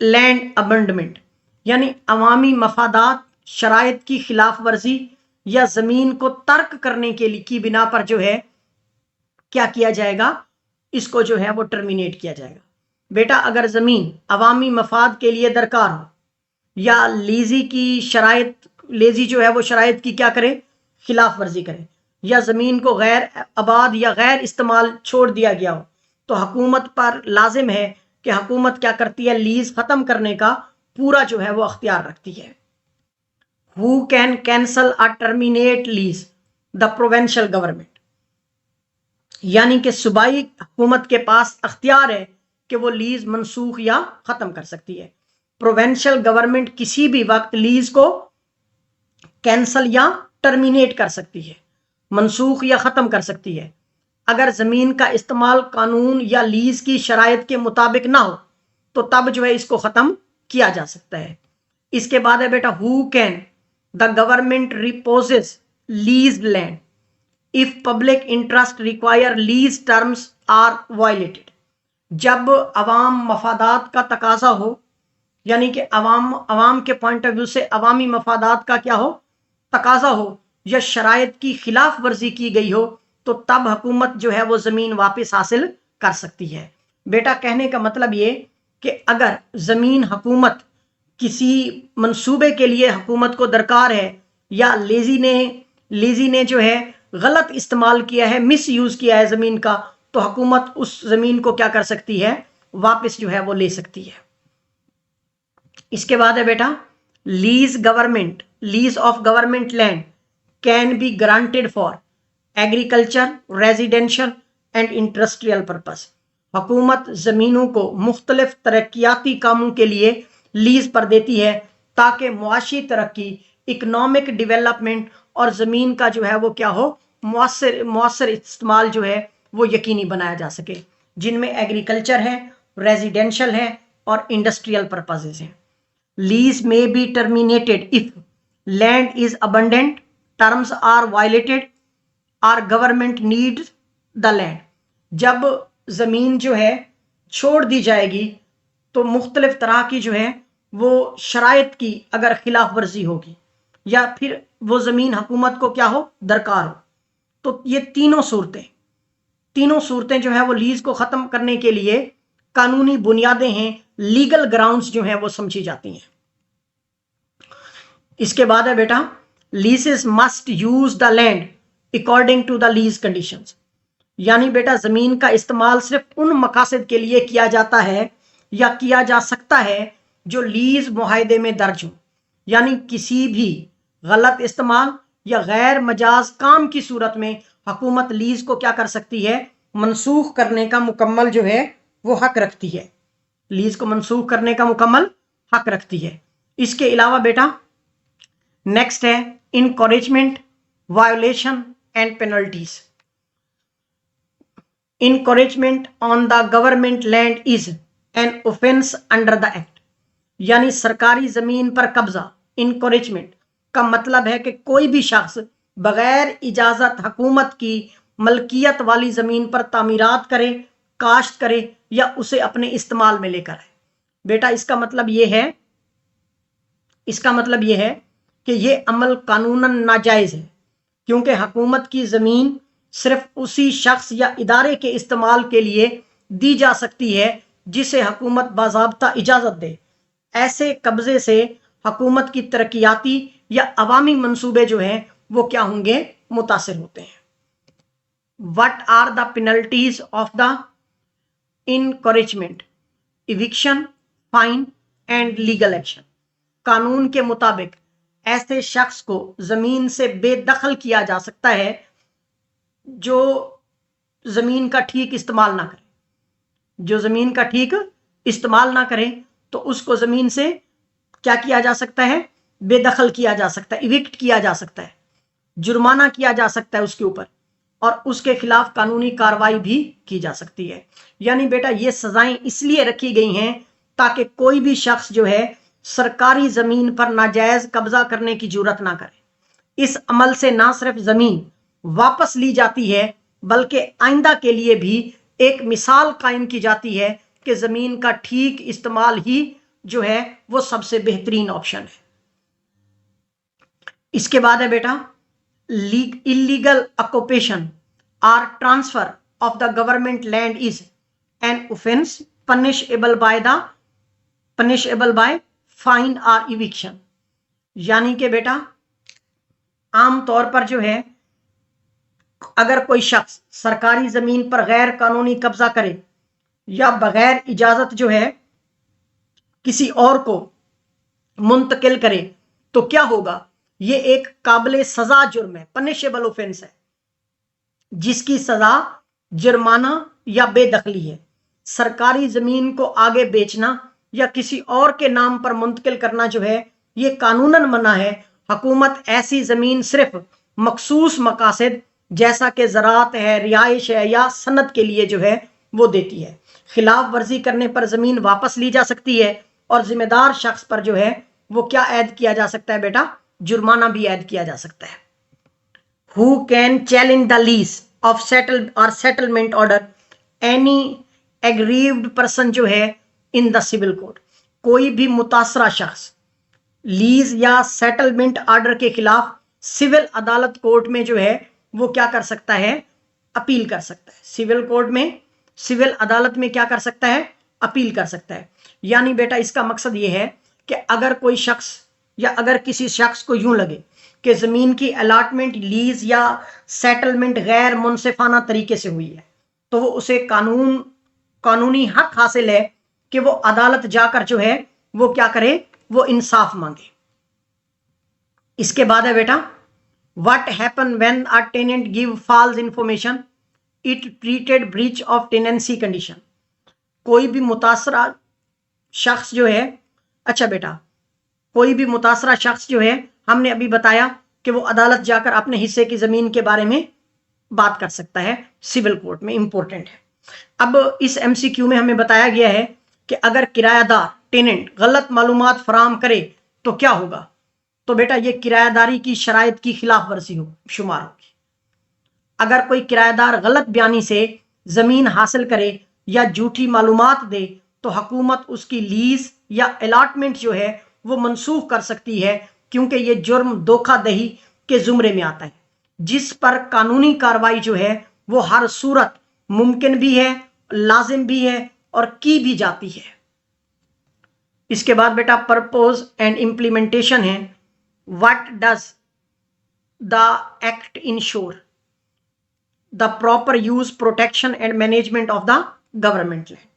land abandonment. यानी अवामी मफादात, शराइत की खिलाफ वर्जी या जमीन को तर्क करने के लिए की बिना पर जो है क्या किया जाएगा, इसको जो है वो टर्मिनेट किया जाएगा। बेटा अगर जमीन अवामी मफाद के लिए दरकार हो या लेजी जो है वो शराइत की क्या करे, खिलाफ वर्जी करे, या जमीन को गैर आबाद या गैर इस्तेमाल छोड़ दिया गया हो, तो हुकूमत पर लाजिम है कि हुकूमत क्या करती है, लीज खत्म करने का पूरा जो है वो अख्तियार रखती है। Who can cancel a terminate lease? The provincial government. यानी कि सूबाई हुकूमत के पास अख्तियार है कि वो लीज मनसूख या खत्म कर सकती है। प्रोविंशियल गवर्नमेंट किसी भी वक्त लीज को कैंसल या टर्मिनेट कर सकती है, मनसूख या खत्म कर सकती है। अगर जमीन का इस्तेमाल कानून या लीज की शराइत के मुताबिक ना हो तो तब जो है इसको खत्म किया जा सकता है। इसके बाद है बेटा, who can the government repossess lease land if public interest require lease terms are violated. जब अवाम मफादात का तकाजा हो, यानी कि अवाम के पॉइंट ऑफ व्यू से अवामी मफादात का क्या हो, तकाजा हो, या शराइत की खिलाफ वर्जी की गई हो, तो तब हुकूमत जो है वो जमीन वापस हासिल कर सकती है। बेटा कहने का मतलब ये कि अगर जमीन हुकूमत किसी मंसूबे के लिए हुकूमत को दरकार है या लेजी ने जो है गलत इस्तेमाल किया है, मिस यूज किया है जमीन का, तो हुकूमत उस जमीन को क्या कर सकती है, वापस जो है वो ले सकती है। इसके बाद है बेटा, lease of government land can be granted for agriculture, residential and industrial purpose. हुकूमत जमीनों को मुख्तलिफ तरक्याती कामों के लिए लीज पर देती है ताकि मुआशी तरक्की, इकोनॉमिक डेवलपमेंट और जमीन का जो है वो क्या हो, मुअस्सर इस्तेमाल जो है वो यकीनी बनाया जा सके, जिनमें एग्रीकल्चर है, रेजिडेंशियल है और इंडस्ट्रियल पर्पसेस हैं। लीज में be terminated if land is abundant, terms are violated are government need the land. जब जमीन जो है छोड़ दी जाएगी तो मुख्तलिफ तरह की जो है वो शराइत की अगर खिलाफ वर्जी होगी या फिर वो जमीन हुकूमत को क्या हो, दरकार हो, तो ये तीनों सूरतें जो है वो लीज को खत्म करने के लिए कानूनी बुनियादें हैं, लीगल ग्राउंड्स जो हैं वो समझी जाती हैं। इसके बाद है बेटा, leases must use the land according to the lease conditions. यानी बेटा जमीन का इस्तेमाल सिर्फ उन मकासद के लिए किया जाता है या किया जा सकता है जो लीज मुआहदे में दर्ज हो। यानी किसी भी गलत इस्तेमाल या गैर मजाज काम की सूरत में हुकूमत लीज को क्या कर सकती है, मनसूख करने का मुकम्मल जो है वो हक रखती है, लीज को मनसूख करने का मुकम्मल हक रखती है। इसके अलावा बेटा नेक्स्ट है encouragement, violation and penalties. Encouragement on the government land is an offence under the act. यानी सरकारी जमीन पर कब्जा, इनकरेजमेंट का मतलब है कि कोई भी शख्स बगैर इजाजत हुकूमत की मलकियत वाली जमीन पर तामीरात करे, काश्त करे या उसे अपने इस्तेमाल में लेकर आए। बेटा इसका मतलब यह है कि यह अमल कानूनन नाजायज है क्योंकि हुकूमत की ज़मीन सिर्फ उसी शख्स या इदारे के इस्तेमाल के लिए दी जा सकती है जिसे हुकूमत बाज़ाब्ता इजाज़त दे। ऐसे कब्ज़े से हुकूमत की तरक्याती या अवामी मंसूबे जो हैं वो क्या होंगे, मुतासिर होते हैं। What are the penalties of the encouragement, eviction, fine and legal action. कानून के मुताबिक ऐसे शख्स को जमीन से बेदखल किया जा सकता है जो जमीन का ठीक इस्तेमाल ना करे। जो जमीन का ठीक इस्तेमाल ना करे तो उसको जमीन से क्या किया जा सकता है, बेदखल किया जा सकता है, इविक्ट किया जा सकता है, जुर्माना किया जा सकता है उसके ऊपर, और उसके खिलाफ कानूनी कार्रवाई भी की जा सकती है। यानी बेटा ये सजाएं इसलिए रखी गई हैं ताकि कोई भी शख्स जो है सरकारी जमीन पर नाजायज कब्जा करने की जुर्रत ना करे। इस अमल से ना सिर्फ जमीन वापस ली जाती है बल्कि आइंदा के लिए भी एक मिसाल कायम की जाती है कि जमीन का ठीक इस्तेमाल ही जो है वो सबसे बेहतरीन ऑप्शन है। इसके बाद है बेटा illegal occupation or transfer of the government land is an offense punishable by fine or eviction। यानी कि बेटा आमतौर पर जो है अगर कोई शख्स सरकारी जमीन पर गैर कानूनी कब्जा करे या बगैर इजाजत जो है किसी और को मुंतकिल करे तो क्या होगा, ये एक काबिल सजा जुर्म है, पनिशेबल ऑफेंस है, जिसकी सजा जुर्माना या बेदखली है। सरकारी जमीन को आगे बेचना या किसी और के नाम पर मुंतकिल करना जो है ये कानूनन मना है। हुकूमत ऐसी जमीन सिर्फ मखसूस मकासद जैसा कि ज़राअत है, रिहाइश है या सनत के लिए जो है वो देती है। खिलाफ वर्जी करने पर जमीन वापस ली जा सकती है और जिम्मेदार शख्स पर जो है वो क्या ऐद किया जा सकता है बेटा, जुर्माना भी ऐड किया जा सकता है। Who can challenge the lease of settlement order? Any aggrieved person जो है in the civil court। कोई भी मुतासरा शख्स लीज या सेटलमेंट ऑर्डर के खिलाफ सिविल अदालत कोर्ट में जो है वो क्या कर सकता है, अपील कर सकता है। सिविल कोर्ट में, सिविल अदालत में क्या कर सकता है, अपील कर सकता है। यानी बेटा इसका मकसद ये है कि अगर कोई शख्स या अगर किसी शख्स को यूं लगे कि जमीन की अलॉटमेंट, लीज या सेटलमेंट गैर मुनसिफाना तरीके से हुई है तो वो उसे कानूनी हक हासिल है कि वो अदालत जाकर जो है वो क्या करे, वो इंसाफ मांगे। इसके बाद है बेटा what happen when a tenant give false information, it treated breach of tenancy condition. कोई भी मुतासरा शख्स जो है, अच्छा बेटा कोई भी मुतासरा शख्स जो है हमने अभी बताया कि वो अदालत जाकर अपने हिस्से की जमीन के बारे में बात कर सकता है सिविल कोर्ट में, इंपॉर्टेंट है। अब इस एमसीक्यू में हमें बताया गया है कि अगर किरायादार टेनेंट गलत मालूमात फराम करे तो क्या होगा, तो बेटा ये किरायादारी की शराइत की खिलाफ वर्जी शुमार होगी। अगर कोई किरायादार गलत बयानी से जमीन हासिल करे या झूठी मालूमात दे तो हुकूमत उसकी लीज या अलॉटमेंट जो है वो मनसूख कर सकती है, क्योंकि ये जुर्म धोखाधड़ी के जुमरे में आता है जिस पर कानूनी कार्रवाई जो है वो हर सूरत मुमकिन भी है, लाजिम भी है और की भी जाती है। इसके बाद बेटा पर्पस एंड इंप्लीमेंटेशन है। What does the act ensure? The proper use, protection and management of the government land.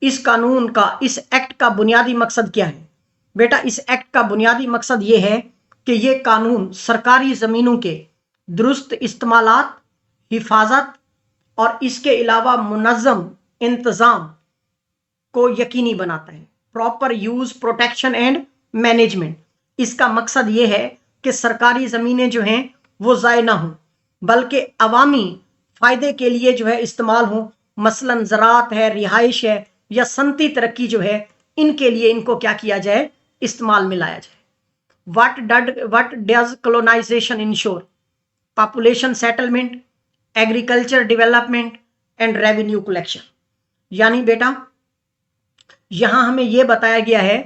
इस कानून का, इस एक्ट का बुनियादी मकसद क्या है बेटा? इस एक्ट का बुनियादी मकसद ये है कि ये कानून सरकारी ज़मीनों के दुरुस्त इस्तेमालात, हिफाजत और इसके अलावा मुनज़्ज़म इंतज़ाम को यकीनी बनाता है। Proper use, protection and management, इसका मकसद ये है कि सरकारी ज़मीनें जो हैं वो ज़ाय ना हों बल्कि अवामी फ़ायदे के लिए जो है इस्तेमाल हों। मसलन ज़राअत है, रिहाइश है या सनती तरक्की जो है, इनके लिए इनको क्या किया जाए, इस्तेमाल में लाया जाए। What does colonization ensure? Population settlement, agriculture development and revenue collection। यानी बेटा यहां हमें यह बताया गया है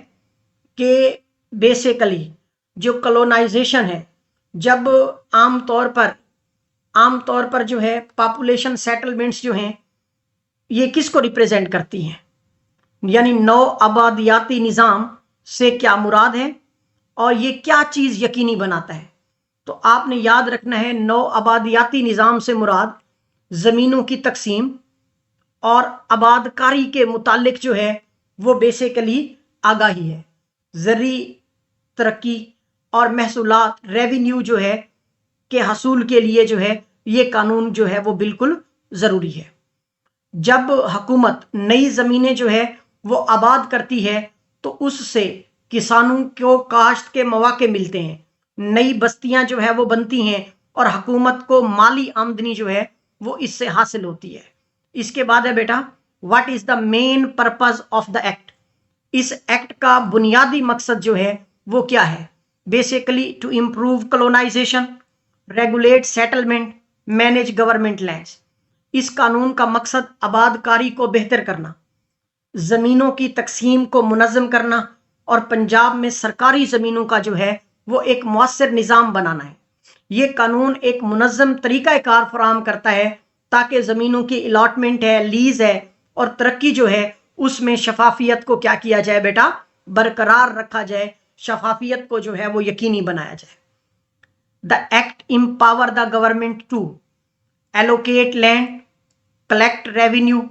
कि बेसिकली जो कॉलोनाइजेशन है जब आमतौर पर जो है पॉपुलेशन सेटलमेंट्स जो हैं ये किसको रिप्रेजेंट करती हैं, यानी नौ आबादियाती निज़ाम से क्या मुराद है और ये क्या चीज़ यकीनी बनाता है। तो आपने याद रखना है, नौ आबादियाती निज़ाम से मुराद ज़मीनों की तकसीम और आबादकारी के मुतालिक जो है वो बेसिकली आगाही है। ज़रूरी तरक्की और महसूलात रेवेन्यू जो है के हसूल के लिए जो है ये कानून जो है वो बिल्कुल ज़रूरी है। जब हुकूमत नई ज़मीनें जो है वो आबाद करती है तो उससे किसानों को काश्त के मौके मिलते हैं, नई बस्तियां जो है वो बनती हैं और हुकूमत को माली आमदनी जो है वो इससे हासिल होती है। इसके बाद है बेटा, what is the main purpose of the act. इस एक्ट का बुनियादी मकसद जो है वो क्या है? Basically to improve colonisation, regulate settlement, manage government lands. इस कानून का मकसद आबादकारी को बेहतर करना, ज़मीनों की तकसीम को मुनज़्ज़म करना और पंजाब में सरकारी ज़मीनों का जो है वो एक मौसर निज़ाम बनाना है। ये कानून एक मुनज़्ज़म तरीक़ाकार फराहम करता है ताकि ज़मीनों की अलॉटमेंट है, लीज़ है और तरक्की जो है उसमें शफाफियत को क्या किया जाए बेटा, बरकरार रखा जाए, शफाफियत को जो है वो यकीनी बनाया जाए। The act empower the government to allocate land, collect revenue,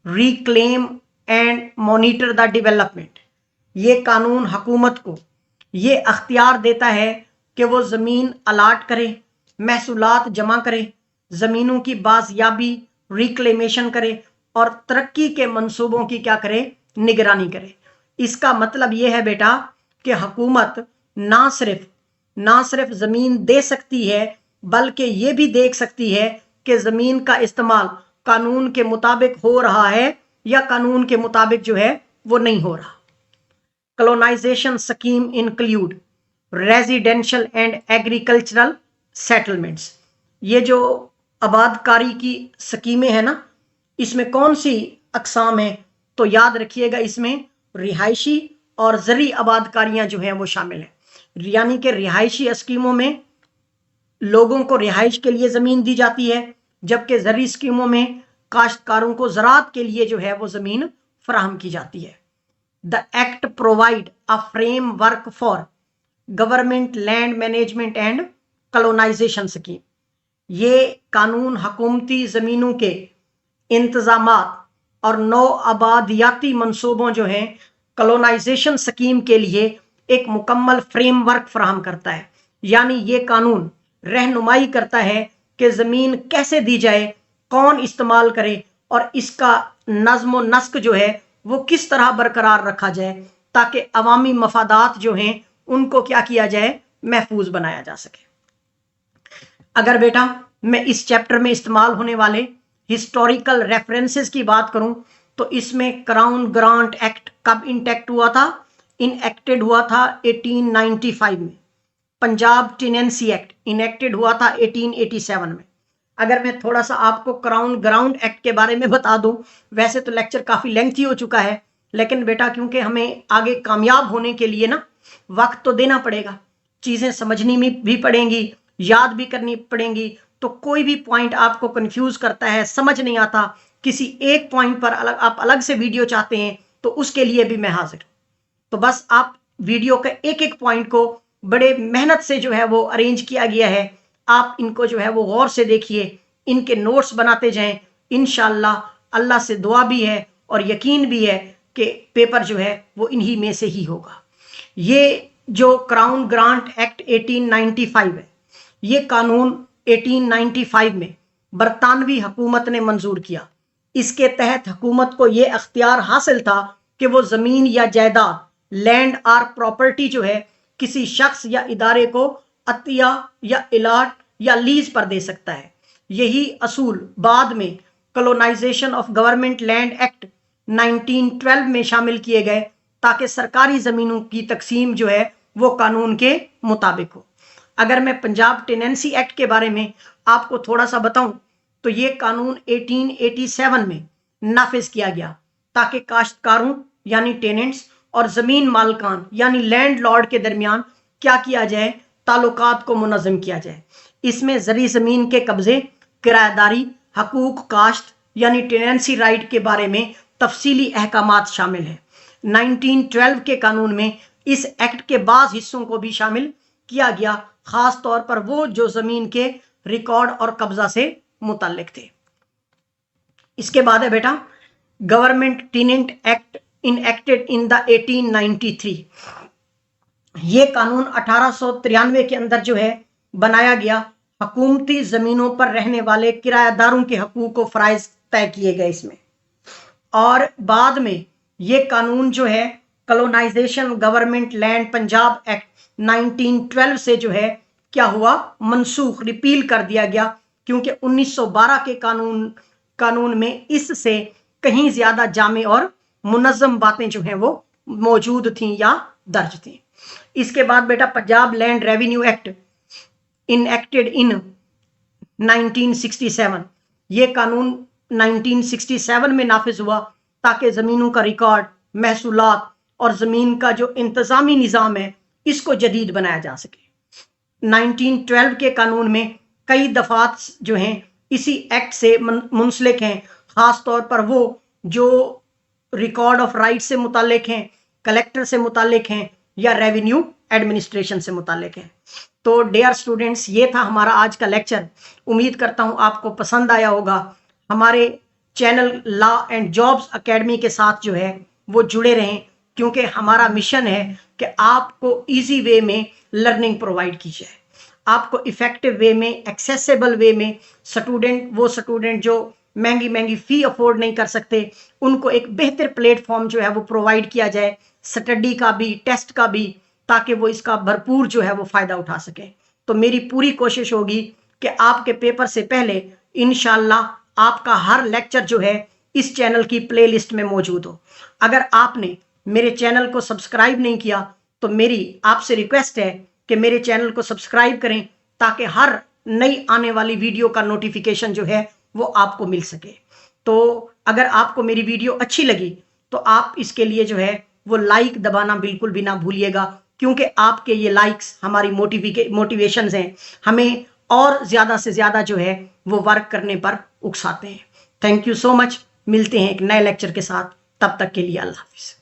reclaim and monitor the development. ये कानून हुकूमत को ये अख्तियार देता है कि वो ज़मीन अलाट करे, महसूलात जमा करे, ज़मीनों की बाजियाबी रिक्लेमेशन करे और तरक्की के मंसूबों की क्या करे, निगरानी करे। इसका मतलब ये है बेटा कि हुकूमत ना सिर्फ ज़मीन दे सकती है बल्कि ये भी देख सकती है कि ज़मीन का इस्तेमाल कानून के मुताबिक हो रहा है या कानून के मुताबिक जो है वो नहीं हो रहा। Colonisation scheme include residential and agricultural settlements. ये जो आबादकारी की स्कीमें हैं ना, इसमें कौन सी अकसाम है? तो याद रखिएगा, इसमें रिहायशी और ज़रूरी आबादकारियां जो हैं वो शामिल हैं। यानी कि रिहायशी स्कीमों में लोगों को रिहाइश के लिए ज़मीन दी जाती है, जबकि ज़रूरी स्कीमों में काश्तकारों को ज़राअत के लिए जो है वो ज़मीन फराहम की जाती है। The act provide a framework for government land management and colonisation scheme. ये कानून हुकूमती ज़मीनों के इंतज़ामात और नौ आबादियाती मंसूबों जो हैं कॉलोनाइजेशन स्कीम के लिए एक मुकम्मल फ्रेमवर्क फराहम करता है। यानी ये कानून रहनुमाई करता है कि ज़मीन कैसे दी जाए, कौन इस्तेमाल करे और इसका नज़्म व नस्क जो है वो किस तरह बरकरार रखा जाए ताकि अवामी मफादात जो हैं उनको क्या किया जाए, महफूज बनाया जा सके। अगर बेटा मैं इस चैप्टर में इस्तेमाल होने वाले हिस्टोरिकल रेफरेंसेस की बात करूं तो इसमें क्राउन ग्रांट एक्ट कब इनएक्टेड हुआ था 1895 में। पंजाब टेनेंसी एक्ट इनेक्टेड हुआ था 1887 में। अगर मैं थोड़ा सा आपको क्राउन ग्राउंड एक्ट के बारे में बता दूं, वैसे तो लेक्चर काफ़ी लेंथी हो चुका है, लेकिन बेटा क्योंकि हमें आगे कामयाब होने के लिए ना वक्त तो देना पड़ेगा, चीज़ें समझनी भी पड़ेंगी, याद भी करनी पड़ेंगी। तो कोई भी पॉइंट आपको कंफ्यूज करता है, समझ नहीं आता, किसी एक पॉइंट पर आप अलग से वीडियो चाहते हैं तो उसके लिए भी मैं हाजिर हूँ। तो बस आप वीडियो के एक एक पॉइंट को बड़े मेहनत से जो है वो अरेंज किया गया है, आप इनको जो है वो गौर से देखिए, इनके नोट्स बनाते जाएं। इंशाअल्लाह अल्लाह से दुआ भी है और यकीन भी है कि पेपर जो है वो इन्हीं में से ही होगा। ये जो क्राउन ग्रांट एक्ट 1895 है, ये कानून 1895 में बरतानवी हुकूमत ने मंजूर किया। इसके तहत हुकूमत को ये अख्तियार हासिल था कि वो ज़मीन या जायदाद, लैंड और प्रॉपर्टी जो है किसी शख्स या इदारे को अतिया या इलाट या लीज पर दे सकता है। यही असूल बाद में colonisation of government land act 1912 में शामिल किए गए ताकि सरकारी ज़मीनों की तकसीम जो है वो कानून के मुताबिक हो। अगर मैं पंजाब टेनेंसी एक्ट के बारे में आपको थोड़ा सा बताऊं तो ये कानून 1887 में नाफिज किया गया ताकि काश्तकारों यानी टेनेंट्स और ज़मीन मालकान यानी लैंड लॉर्ड के दरमियान क्या किया जाए, ताल्लुकात को मुनज़्ज़म किया जाए। इसमें ज़री ज़मीन के कब्ज़े, किराएदारी, हकूक़ काश्त यानी टेनेंसी राइट के बारे में तफसीली अहकामात शामिल हैं। 1912 के कानून में इस एक्ट के बाज़ हिस्सों को भी शामिल किया गया, ख़ास तौर पर वो जो ज़मीन के रिकॉर्ड और कब्ज़ा से मुतल्लिक थे। इसके बाद है बेटा government tenant act enacted in the 1893। ये कानून 1893 के अंदर जो है बनाया गया। हुकूमती ज़मीनों पर रहने वाले किराएदारों के हकूक़ व फ़राइज़ तय किए गए इसमें। और बाद में ये कानून जो है colonisation government land Punjab act 1912 से जो है क्या हुआ, मनसूख, रिपील कर दिया गया, क्योंकि 1912 के कानून में इससे कहीं ज़्यादा जामे और मुनज़्ज़म बातें जो हैं वो मौजूद थीं या दर्ज थीं। इसके बाद बेटा Punjab land revenue act enacted in 1967। ये कानून 1967 में नाफिज हुआ ताकि ज़मीनों का रिकॉर्ड, महसूलात और ज़मीन का जो इंतज़ामी निज़ाम है इसको जदीद बनाया जा सके। 1912 के कानून में कई दफ़ात जो हैं इसी एक्ट से मुंसलिक हैं, ख़ास तौर पर वो जो रिकॉर्ड ऑफ राइट से मुताल्लिक हैं, कलेक्टर से मुताल्लिक हैं या रेवेन्यू एडमिनिस्ट्रेशन से मुताल्लिक हैं। तो डियर स्टूडेंट्स, ये था हमारा आज का लेक्चर। उम्मीद करता हूँ आपको पसंद आया होगा। हमारे channel law and jobs academy के साथ जो है वो जुड़े रहें, क्योंकि हमारा मिशन है कि आपको इजी वे में लर्निंग प्रोवाइड की जाए, आपको इफ़ेक्टिव वे में, एक्सेसिबल वे में वो स्टूडेंट जो महंगी फ़ी अफोर्ड नहीं कर सकते, उनको एक बेहतर प्लेटफॉर्म जो है वो प्रोवाइड किया जाए, स्टडी का भी, टेस्ट का भी, ताकि वो इसका भरपूर जो है वो फ़ायदा उठा सकें। तो मेरी पूरी कोशिश होगी कि आपके पेपर से पहले इंशाल्लाह आपका हर लेक्चर जो है इस चैनल की प्लेलिस्ट में मौजूद हो। अगर आपने मेरे चैनल को सब्सक्राइब नहीं किया तो मेरी आपसे रिक्वेस्ट है कि मेरे चैनल को सब्सक्राइब करें, ताकि हर नई आने वाली वीडियो का नोटिफिकेशन जो है वो आपको मिल सके। तो अगर आपको मेरी वीडियो अच्छी लगी तो आप इसके लिए जो है वो लाइक दबाना बिल्कुल भी ना भूलिएगा, क्योंकि आपके ये लाइक्स हमारी मोटिवेशंस हैं, हमें और ज़्यादा से ज़्यादा जो है वो वर्क करने पर उकसाते हैं। Thank you so much. मिलते हैं एक नए लेक्चर के साथ, तब तक के लिए अल्लाह हाफिज़।